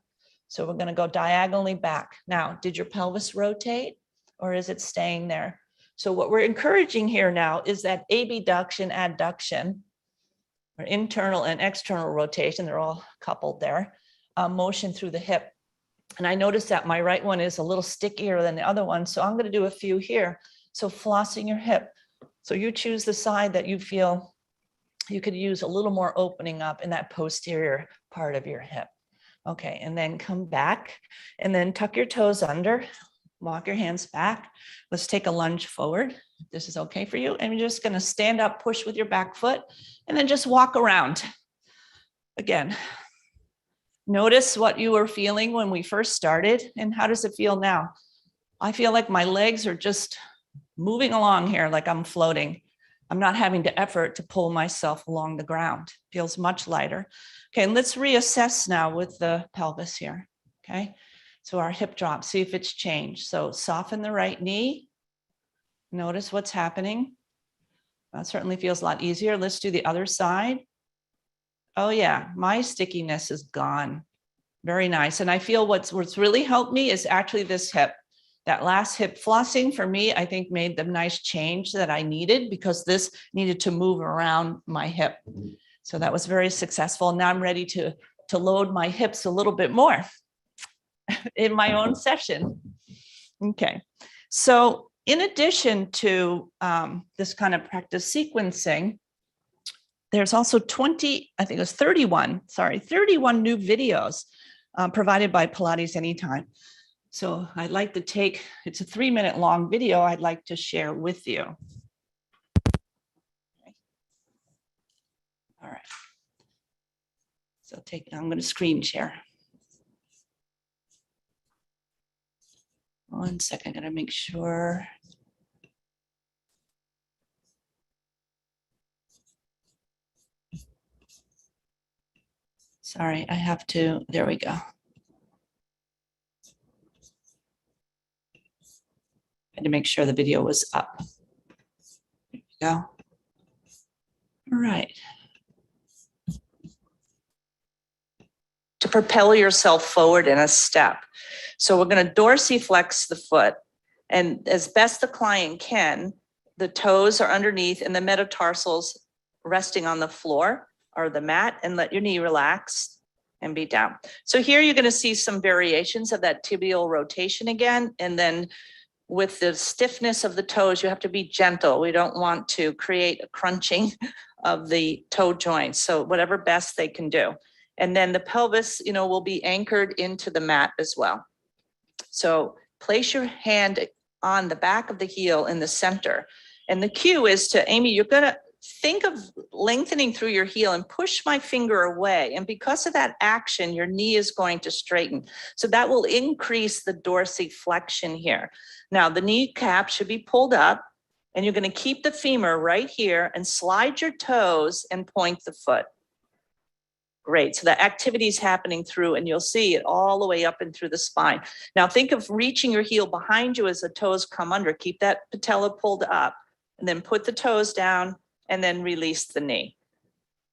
So we're going to go diagonally back. Now, did your pelvis rotate, or is it staying there? So what we're encouraging here now is that abduction, adduction, or internal and external rotation. They're all coupled there. Motion through the hip. And I noticed that my right one is a little stickier than the other one. So I'm going to do a few here. So flossing your hip. So you choose the side that you feel you could use a little more opening up in that posterior part of your hip. Okay, and then come back and then tuck your toes under, walk your hands back. Let's take a lunge forward. If this is okay for you. And you're just going to stand up, push with your back foot, and then just walk around. Again, notice what you were feeling when we first started, and how does it feel now? I feel like my legs are just moving along here, like I'm floating. I'm not having to effort to pull myself along the ground. Feels much lighter. Okay, let's reassess now with the pelvis here. Okay, so our hip drop, see if it's changed. So soften the right knee. Notice what's happening. That certainly feels a lot easier. Let's do the other side. Oh yeah, my stickiness is gone. Very nice. And I feel what's really helped me is actually this hip. That last hip flossing for me, I think made the nice change that I needed, because this needed to move around my hip. So that was very successful. Now I'm ready to load my hips a little bit more in my own session. Okay. So in addition to this kind of practice sequencing, there's also 31 new videos provided by Pilates Anytime. So I'd like to take, it's a 3-minute long video I'd like to share with you. Okay. All right. So I'm going to screen share. One second, I got to make sure. Sorry, I have to, there we go. I had to make sure the video was up. There we go. All right. To propel yourself forward in a step. So we're going to dorsiflex the foot, and as best the client can, the toes are underneath and the metatarsals resting on the floor or the mat, and let your knee relax and be down. So here you're going to see some variations of that tibial rotation again, and then with the stiffness of the toes, you have to be gentle. We don't want to create a crunching of the toe joints. So whatever best they can do. And then the pelvis, will be anchored into the mat as well. So place your hand on the back of the heel in the center. And the cue is to, Amy, you're going to think of lengthening through your heel and push my finger away. And because of that action, your knee is going to straighten. So that will increase the dorsiflexion here. Now the kneecap should be pulled up, and you're going to keep the femur right here and slide your toes and point the foot. Great. So the activity is happening through, and you'll see it all the way up and through the spine. Now think of reaching your heel behind you as the toes come under. Keep that patella pulled up, and then put the toes down, and then release the knee.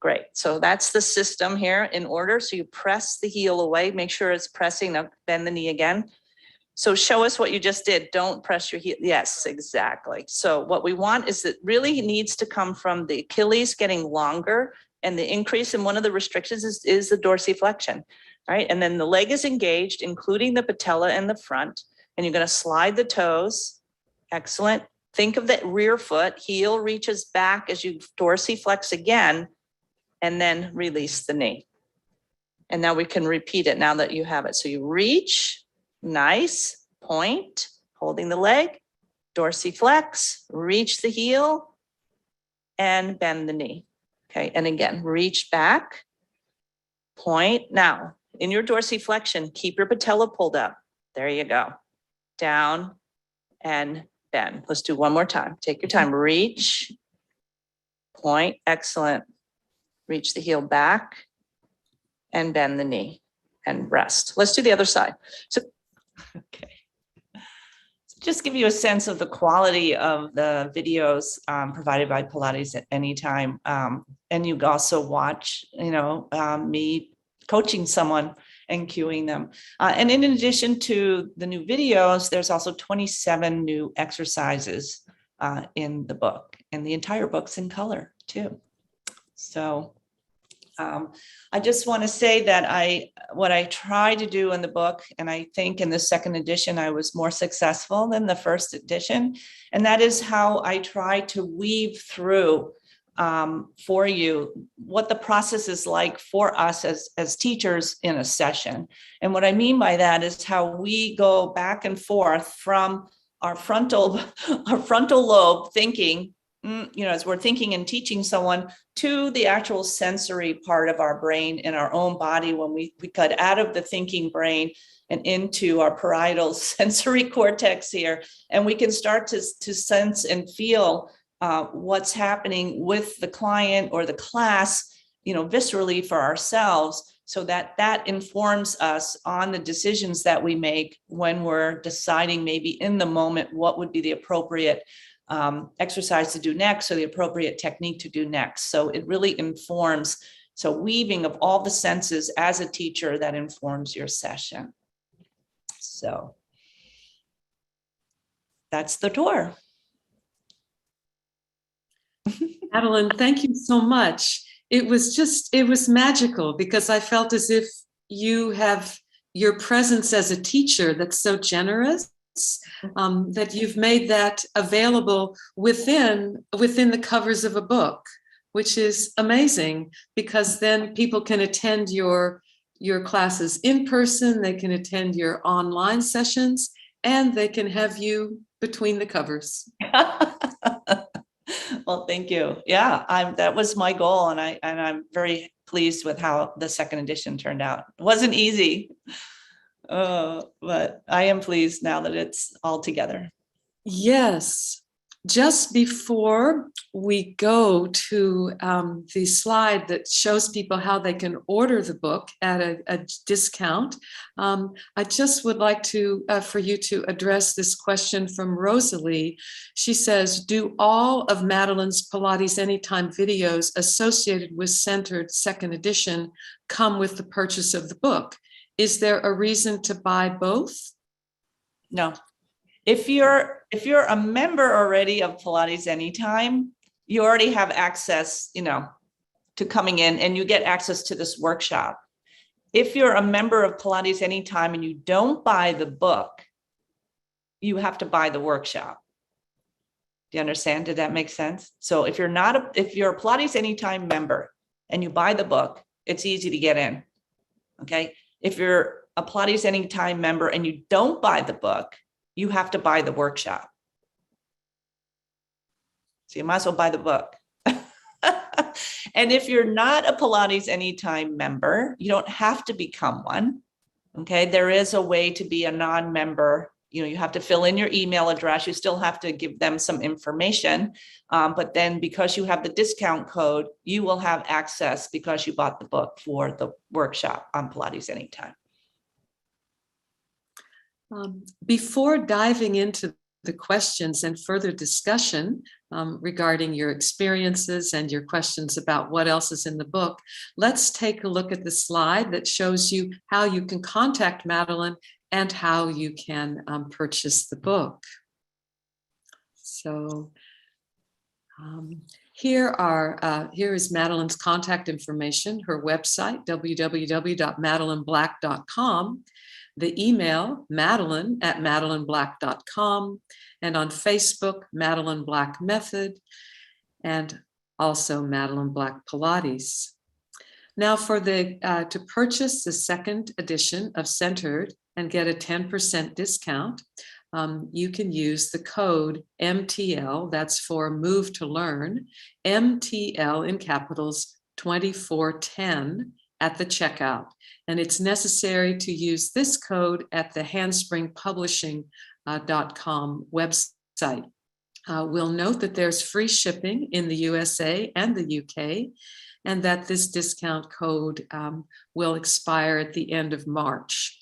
Great. So that's the system here in order. So you press the heel away, make sure it's pressing. Now bend the knee again. So show us what you just did. Don't press your heel. Yes, exactly. So what we want is that really needs to come from the Achilles getting longer, and the increase in one of the restrictions is the dorsiflexion, right? And then the leg is engaged, including the patella in the front, and you're going to slide the toes. Excellent. Think of the rear foot, heel reaches back as you dorsiflex again, and then release the knee. And now we can repeat it now that you have it. So you reach, nice, point, holding the leg, dorsiflex, reach the heel, and bend the knee. Okay, and again, reach back, point. Now, in your dorsiflexion, keep your patella pulled up. There you go. Down and bend. Let's do one more time. Take your time. Reach, point. Excellent. Reach the heel back and bend the knee and rest. Let's do the other side. So, okay. just give you a sense of the quality of the videos provided by Pilates Anytime. And you also watch, me coaching someone and cueing them. And in addition to the new videos, there's also 27 new exercises in the book, and the entire book's in color too. So I just want to say that what I try to do in the book, and I think in the second edition, I was more successful than the first edition. And that is how I try to weave through for you what the process is like for us as teachers in a session. And what I mean by that is how we go back and forth from our frontal lobe thinking, as we're thinking and teaching someone, to the actual sensory part of our brain in our own body, when we cut out of the thinking brain and into our parietal sensory cortex here, and we can start to sense and feel what's happening with the client or the class, viscerally for ourselves, so that informs us on the decisions that we make when we're deciding maybe in the moment what would be the appropriate exercise to do next, or the appropriate technique to do next. So it really informs, so weaving of all the senses as a teacher, that informs your session. So that's the tour. Madeline, thank you so much. It was magical, because I felt as if you have your presence as a teacher that's so generous, that you've made that available within the covers of a book, which is amazing, because then people can attend your classes in person, they can attend your online sessions, and they can have you between the covers. Well, thank you. Yeah, that was my goal, and I'm very pleased with how the second edition turned out. It wasn't easy. But I am pleased now that it's all together. Yes. Just before we go to the slide that shows people how they can order the book at a discount, I just would like to for you to address this question from Rosalie. She says, do all of Madeline's Pilates Anytime videos associated with Centered second edition come with the purchase of the book? Is there a reason to buy both? No. If you're a member already of Pilates Anytime, you already have access, to coming in, and you get access to this workshop. If you're a member of Pilates Anytime and you don't buy the book, you have to buy the workshop. Do you understand? Did that make sense? So if you're a Pilates Anytime member and you buy the book, it's easy to get in. Okay. If you're a Pilates Anytime member and you don't buy the book, you have to buy the workshop. So you might as well buy the book. And if you're not a Pilates Anytime member, you don't have to become one. Okay, there is a way to be a non-member. You have to fill in your email address. You still have to give them some information. But then because you have the discount code, you will have access, because you bought the book, for the workshop on Pilates Anytime. Before diving into the questions and further discussion regarding your experiences and your questions about what else is in the book, let's take a look at the slide that shows you how you can contact Madeline and how you can purchase the book. So here is Madeline's contact information, her website, www.madelineblack.com. The email, madeline@madelineblack.com, and on Facebook, Madeline Black Method, and also Madeline Black Pilates. Now, to purchase the second edition of Centered and get a 10% discount, you can use the code MTL, that's for Move to Learn, MTL in capitals 2410 at the checkout. And it's necessary to use this code at the handspringpublishing.com website. We'll note that there's free shipping in the USA and the UK, and that this discount code will expire at the end of March.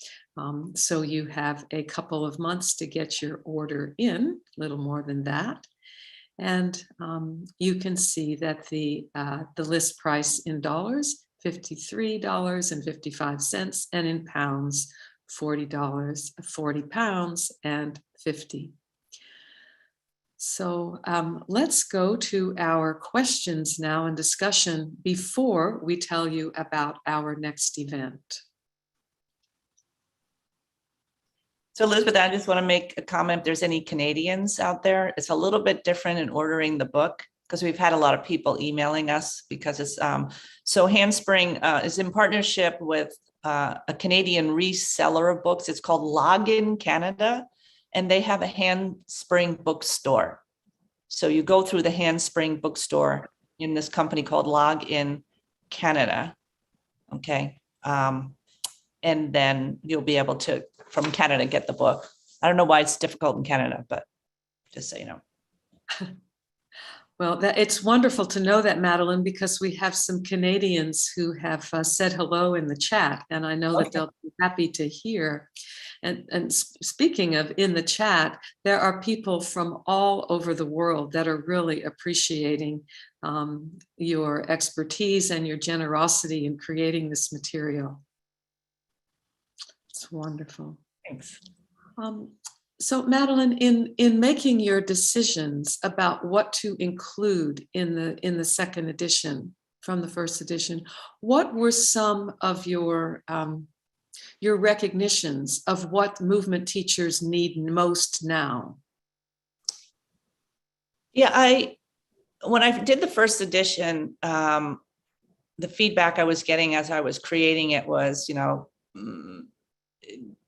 So you have a couple of months to get your order in, a little more than that. And you can see that the list price in dollars, $53.55, and in pounds, £40, and 50. So let's go to our questions now and discussion before we tell you about our next event. So Elizabeth, I just want to make a comment. If there's any Canadians out there, it's a little bit different in ordering the book because we've had a lot of people emailing us because it's so Handspring is in partnership with a Canadian reseller of books. It's called Login Canada, and they have a Handspring bookstore. So you go through the Handspring bookstore in this company called Login Canada. Okay. And then you'll be able to, from Canada, get the book. I don't know why it's difficult in Canada, but just so you know. Well, it's wonderful to know that, Madeline, because we have some Canadians who have said hello in the chat, and I know that they'll be happy to hear. And speaking of in the chat, there are people from all over the world that are really appreciating your expertise and your generosity in creating this material. It's wonderful. Thanks. So Madeline, in making your decisions about what to include in the second edition from the first edition, what were some of your recognitions of what movement teachers need most now? Yeah, when I did the first edition, the feedback I was getting as I was creating it was,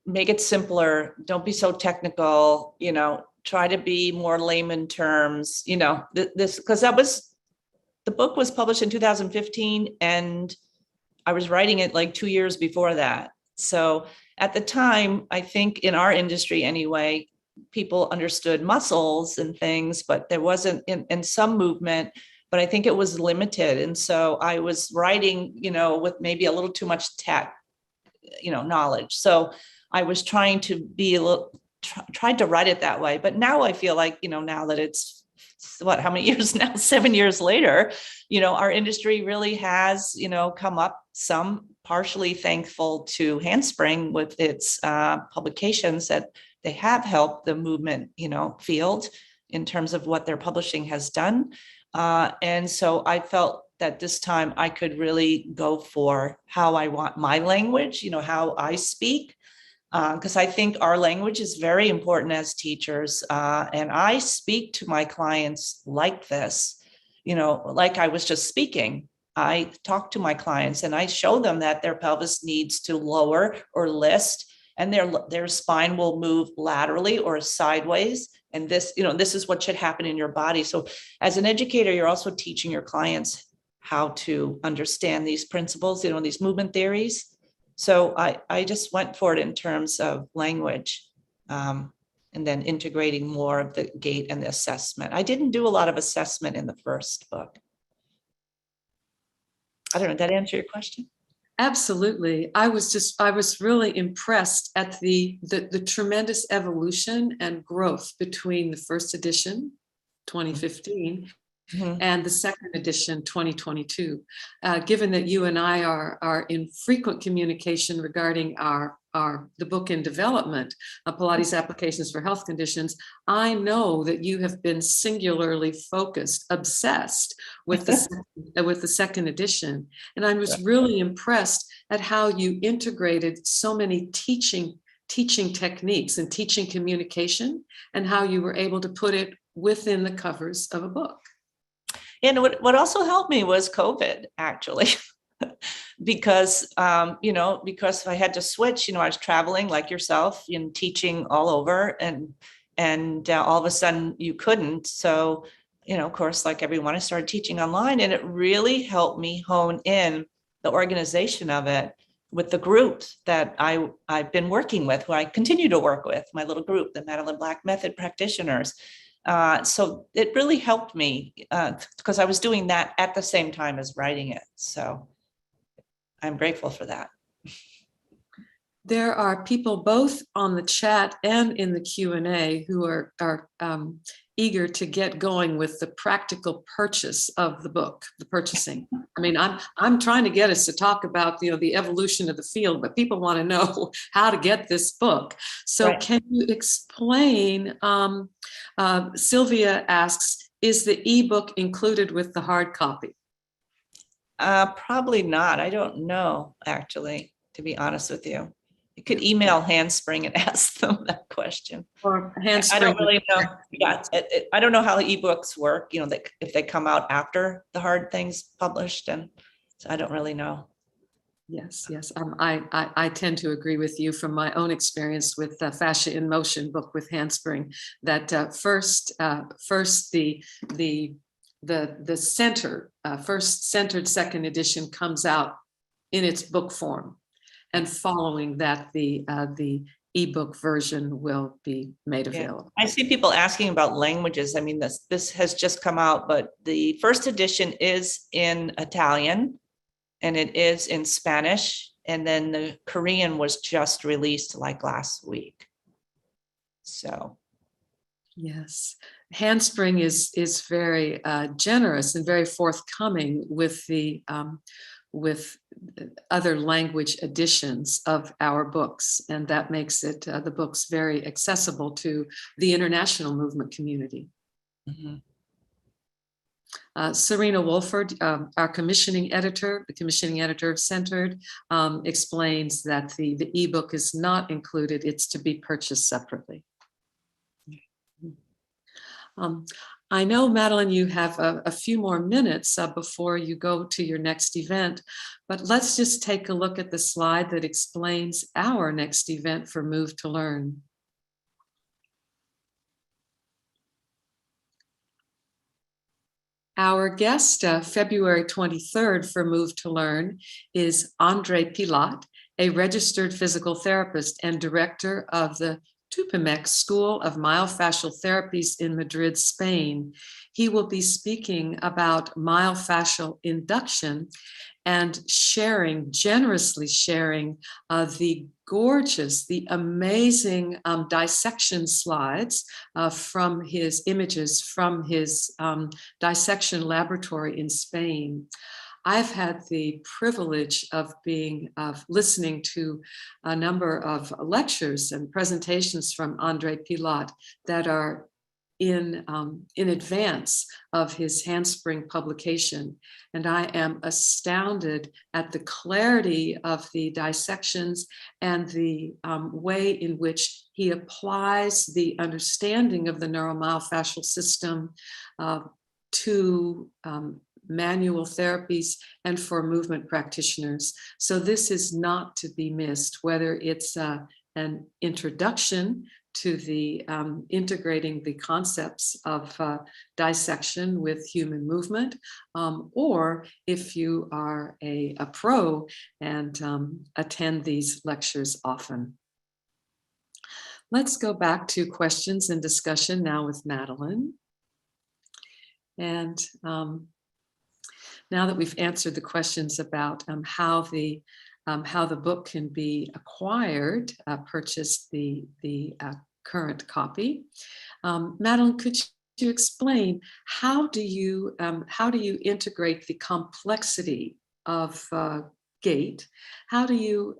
make it simpler. Don't be so technical, try to be more layman terms, this, because the book was published in 2015 and I was writing it like 2 years before that. So at the time, I think in our industry anyway, people understood muscles and things, but there wasn't in some movement, but I think it was limited. And so I was writing, with maybe a little too much tech, knowledge. So I was trying to be tried to write it that way. But now I feel like, now that it's how many years now, 7 years later, our industry really has, come up some, partially thankful to Handspring with its publications that they have helped the movement, field in terms of what their publishing has done. And so I felt that this time I could really go for how I want my language, how I speak, because I think our language is very important as teachers. And I speak to my clients like this, like I was just speaking. I talk to my clients and I show them that their pelvis needs to lower or list, and their spine will move laterally or sideways. And this, this is what should happen in your body. So as an educator, you're also teaching your clients how to understand these principles, these movement theories. So I just went for it in terms of language, and then integrating more of the gait and the assessment. I didn't do a lot of assessment in the first book. I don't know, did that answer your question? Absolutely. I was really impressed at the tremendous evolution and growth between the first edition, 2015, and the second edition, 2022. Given that you and I are in frequent communication regarding the book in development, Pilates Applications for Health Conditions, I know that you have been singularly focused, obsessed with the second edition. And I was really impressed at how you integrated so many teaching techniques and teaching communication, and how you were able to put it within the covers of a book. And what also helped me was COVID, actually, because, because I had to switch, I was traveling like yourself and teaching all over, and all of a sudden you couldn't. So, of course, like everyone, I started teaching online, and it really helped me hone in the organization of it with the groups that I've been working with, who I continue to work with, my little group, the Madeline Black Method Practitioners. So it really helped me because I was doing that at the same time as writing it. So I'm grateful for that. There are people both on the chat and in the Q&A who are eager to get going with the practical purchase of the book, the purchasing. I mean, I'm trying to get us to talk about, the evolution of the field, but people want to know how to get this book. So Right. can you explain, Sylvia asks, is the ebook included with the hard copy? Probably not. I don't know, actually, to be honest with you. You could email Handspring and ask them that question. Or I Handspring? don't really know. Yeah, I don't know how ebooks work, if they come out after the hard things published, and so I don't really know. Yes. I tend to agree with you from my own experience with the Fascia in Motion book with Handspring, that first the centered second edition comes out in its book form, and following that the ebook version will be made available. I see people asking about languages. I mean, this has just come out, but the first edition is in Italian and it is in Spanish. And then the Korean was just released like last week. So. Yes. Handspring is very generous and very forthcoming with the with other language editions of our books, and that makes it the books very accessible to the international movement community. Mm-hmm. Serena Wolford, our commissioning editor, the commissioning editor of Centered, explains that the ebook is not included; it's to be purchased separately. I know, Madeline, you have a few more minutes before you go to your next event, but let's just take a look at the slide that explains our next event for Move to Learn. Our guest, February 23rd for Move to Learn, is Andre Pilat, a registered physical therapist and director of the Tupamec School of Myofascial Therapies in Madrid, Spain. He will be speaking about myofascial induction and generously sharing the gorgeous, the amazing dissection slides from his images from his dissection laboratory in Spain. I've had the privilege of listening to a number of lectures and presentations from Andre Pilat that are in advance of his Handspring publication. And I am astounded at the clarity of the dissections and the way in which he applies the understanding of the neuromyofascial system to manual therapies and for movement practitioners. So this is not to be missed, whether it's an introduction to the integrating the concepts of dissection with human movement, or if you are a pro and attend these lectures often. Let's go back to questions and discussion now with Madeline. And now that we've answered the questions about how the book can be acquired, purchase the current copy, Madeline, could you explain how do you integrate the complexity of gait? How do you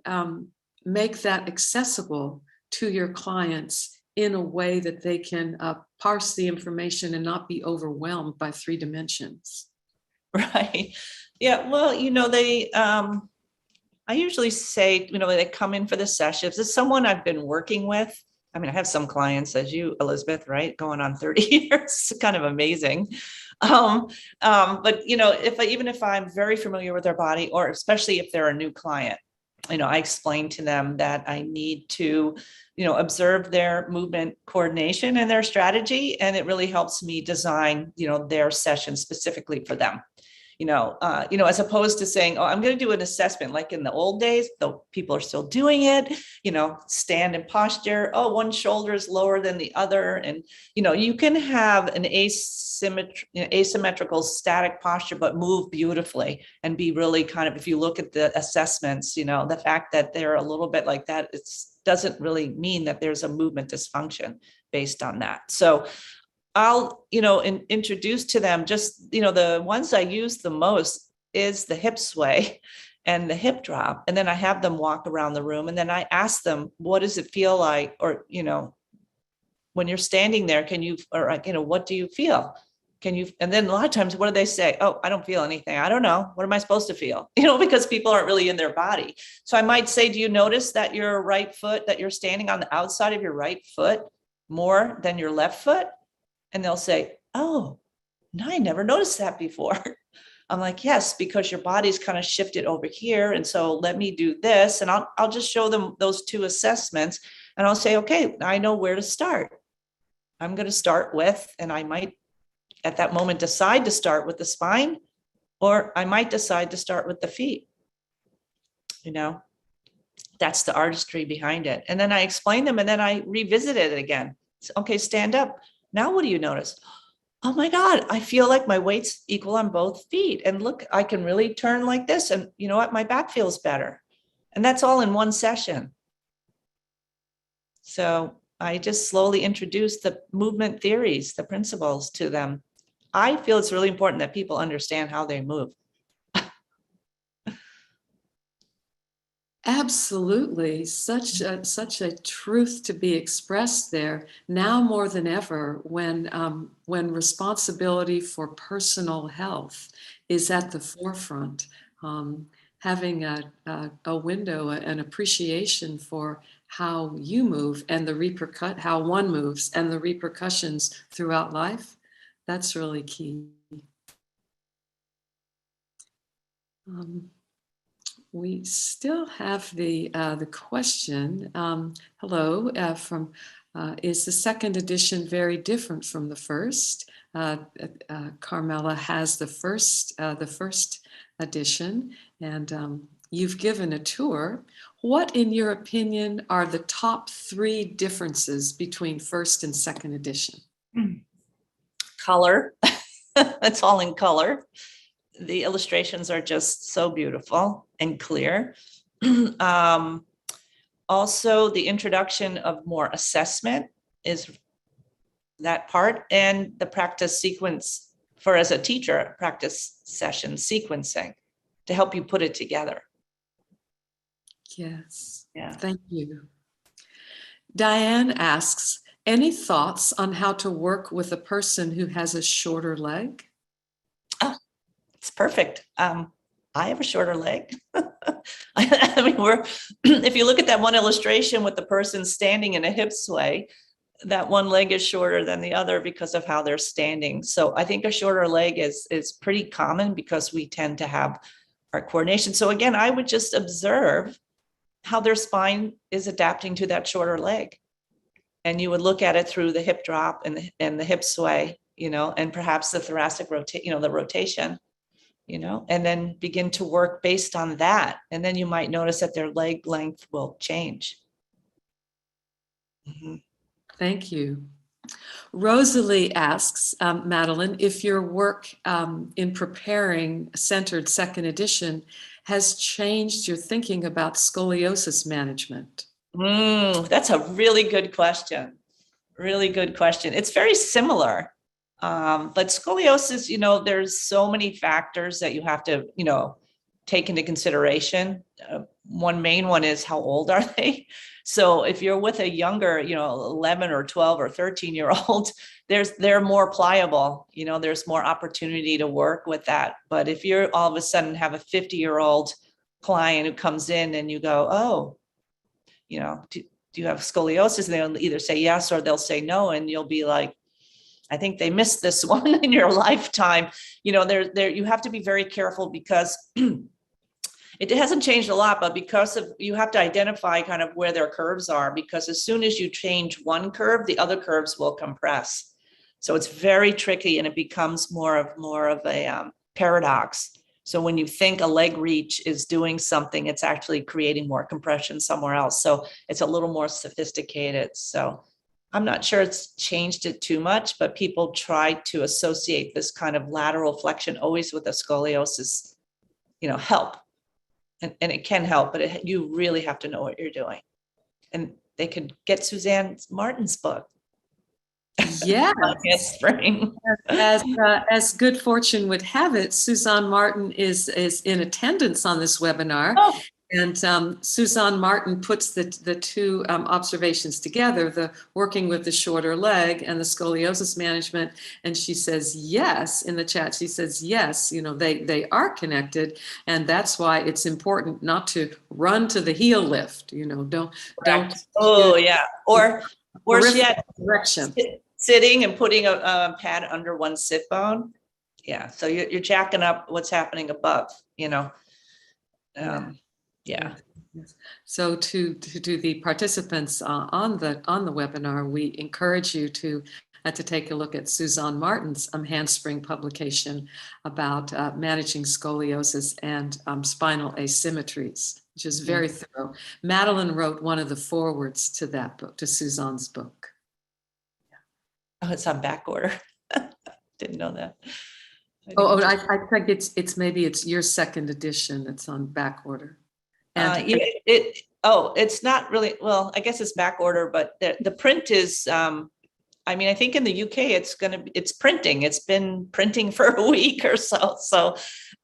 make that accessible to your clients in a way that they can parse the information and not be overwhelmed by 3 dimensions? Right. Yeah. Well, I usually say, they come in for the sessions. It's someone I've been working with. I mean, I have some clients, as you, Elizabeth, right, going on 30 years. It's kind of amazing. But even if I'm very familiar with their body, or especially if they're a new client, I explain to them that I need to, observe their movement coordination and their strategy. And it really helps me design, their session specifically for them. as opposed to saying, oh, I'm going to do an assessment. Like in the old days, though people are still doing it, stand in posture. Oh, one shoulder is lower than the other. And, you can have an asymmetrical static posture, but move beautifully and be really kind of, if you look at the assessments, the fact that they're a little bit like that, it doesn't really mean that there's a movement dysfunction based on that. So I'll, introduce to them just, the ones I use the most is the hip sway and the hip drop. And then I have them walk around the room, and then I ask them, what does it feel like? Or, when you're standing there, what do you feel? And then a lot of times, what do they say? Oh, I don't feel anything. I don't know. What am I supposed to feel? Because people aren't really in their body. So I might say, do you notice that your right foot, that you're standing on the outside of your right foot more than your left foot? And they'll say, oh, no, I never noticed that before. I'm like, yes, because your body's kind of shifted over here. And so let me do this. And I'll just show them those two assessments. And I'll say, okay, I know where to start. I'm going to start with, and I might at that moment decide to start with the spine, or I might decide to start with the feet. That's the artistry behind it. And then I explain them, and then I revisit it again. Okay, stand up. Now, what do you notice? Oh my God, I feel like my weight's equal on both feet. And look, I can really turn like this. And you know what? My back feels better. And that's all in one session. So I just slowly introduce the movement theories, the principles to them. I feel it's really important that people understand how they move. Absolutely. Such a truth to be expressed there now more than ever, when responsibility for personal health is at the forefront. Having a window, an appreciation for how you move and how one moves and the repercussions throughout life, that's really key. We still have the question. Hello, from is the second edition very different from the first? Carmela has the first edition, and you've given a tour. What, in your opinion, are the top 3 differences between first and second edition? Color. It's all in color. The illustrations are just so beautiful and clear. Also, the introduction of more assessment is that part, and the practice sequence as a teacher, practice session sequencing to help you put it together. Yes. Yeah. Thank you. Diane asks, any thoughts on how to work with a person who has a shorter leg? Oh, it's perfect. I have a shorter leg. I mean, if you look at that one illustration with the person standing in a hip sway, that one leg is shorter than the other because of how they're standing. So I think a shorter leg is pretty common because we tend to have our coordination. So again, I would just observe how their spine is adapting to that shorter leg. And you would look at it through the hip drop and the hip sway, and perhaps the thoracic the rotation, and then begin to work based on that. And then you might notice that their leg length will change. Mm-hmm. Thank you. Rosalie asks, Madeline, if your work in preparing Centered second edition has changed your thinking about scoliosis management. That's a really good question. Really good question. It's very similar. But scoliosis, there's so many factors that you have to, take into consideration. One main one is how old are they? So if you're with a younger, 11 or 12 or 13-year-old, they're more pliable, there's more opportunity to work with that. But if you're all of a sudden have a 50-year-old client who comes in and you go, oh, do you have scoliosis? And they'll either say yes or they'll say no. And you'll be like, I think they missed this one in your lifetime. You have to be very careful because it hasn't changed a lot, but you have to identify kind of where their curves are, because as soon as you change one curve, the other curves will compress. So it's very tricky, and it becomes more of a paradox. So when you think a leg reach is doing something, it's actually creating more compression somewhere else. So it's a little more sophisticated. So I'm not sure it's changed it too much, but people try to associate this kind of lateral flexion always with a scoliosis, help. And it can help, but you really have to know what you're doing. And they could get Suzanne Martin's book. Yeah. Spring. As good fortune would have it, Suzanne Martin is in attendance on this webinar. Oh. And Suzanne Martin puts the two observations together, the working with the shorter leg and the scoliosis management. And she says, yes, in the chat, she says, yes, they are connected. And that's why it's important not to run to the heel lift, don't. Oh, yeah. Or worse yet, direction. Sitting and putting a pad under one sit bone. Yeah. So you're jacking up what's happening above, Yeah. So to the participants on the webinar, we encourage you to take a look at Suzanne Martin's handspring publication about managing scoliosis and spinal asymmetries, which is very thorough. Madeline wrote one of the forewords to that book, to Suzanne's book. Oh, it's on back order. Didn't know that. I think it's your second edition. It's on back order. It's not really, well, I guess it's back order, but the print is, I think in the UK, it's printing. It's been printing for a week or so. So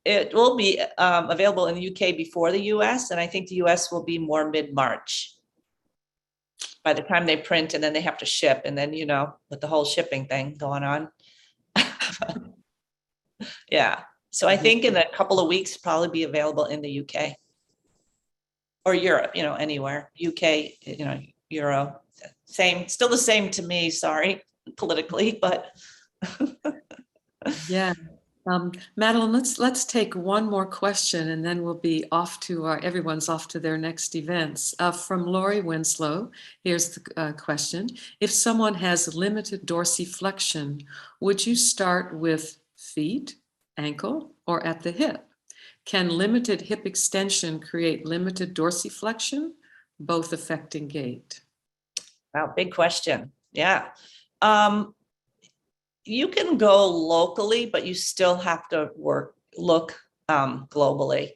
it will be available in the UK before the US. And I think the US will be more mid-March by the time they print, and then they have to ship. And then, with the whole shipping thing going on. Yeah. So I think in a couple of weeks, probably be available in the UK. Or Europe, anywhere, UK, Euro, still the same to me, sorry, politically, but. Yeah. Madeline, let's take one more question and then we'll be off to everyone's off to their next events. From Lori Winslow, here's the question. If someone has limited dorsiflexion, would you start with feet, ankle, or at the hip? Can limited hip extension create limited dorsiflexion, both affecting gait? Wow, big question. Yeah. You can go locally, but you still have to look globally,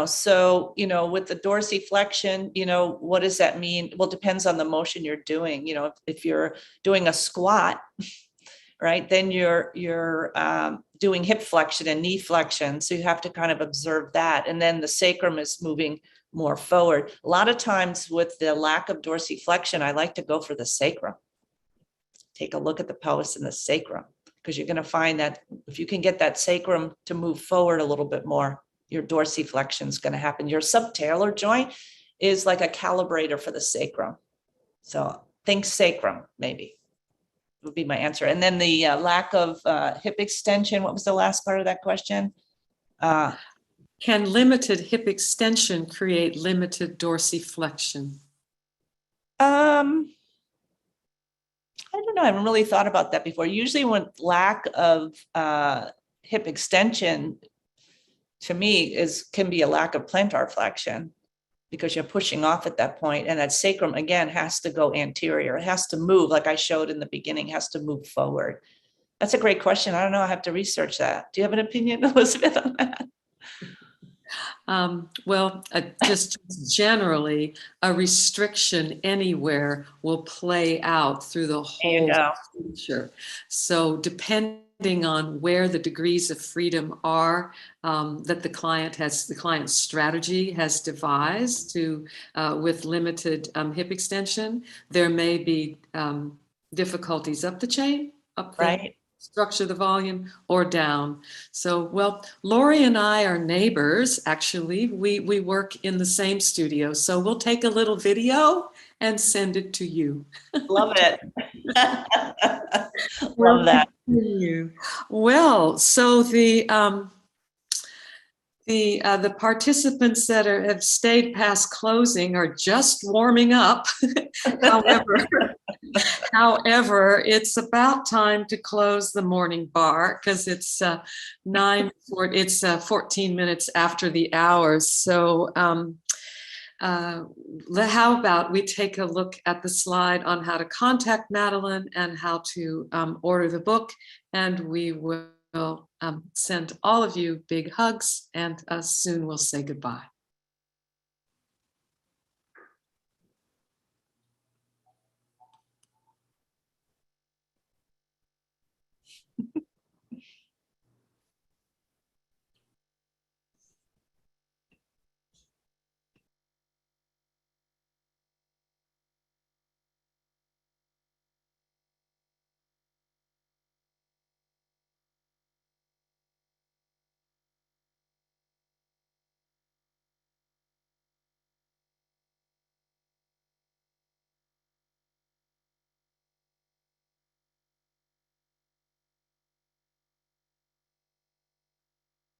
so, with the dorsiflexion, what does that mean? Well, it depends on the motion you're doing. If you're doing a squat, right, then you're doing hip flexion and knee flexion. So you have to kind of observe that. And then the sacrum is moving more forward. A lot of times with the lack of dorsiflexion, I like to go for the sacrum. Take a look at the pelvis and the sacrum, because you're going to find that if you can get that sacrum to move forward a little bit more, your dorsiflexion is going to happen. Your subtalar joint is like a calibrator for the sacrum. So think sacrum, maybe. Would be my answer. And then the lack of hip extension. What was the last part of that question? Can limited hip extension create limited dorsiflexion? I don't know. I haven't really thought about that before. Usually when lack of hip extension, to me, can be a lack of plantar flexion, because you're pushing off at that point, and that sacrum again has to go anterior. It has to move, like I showed in the beginning, has to move forward. That's a great question. I don't know. I have to research that. Do you have an opinion, Elizabeth, on that? Just generally, a restriction anywhere will play out through the whole structure. So depending on where the degrees of freedom are that the client's strategy has devised with limited hip extension, there may be difficulties up the chain, right, structure the volume, or down. So, Lori and I are neighbors, actually. We work in the same studio. So we'll take a little video and send it to you. Love it. Love that. Well, so the participants that have stayed past closing are just warming up. However, However, it's about time to close the morning bar because it's 14 minutes after the hour. So how about we take a look at the slide on how to contact Madeline and how to order the book, and we will send all of you big hugs, and soon we'll say goodbye.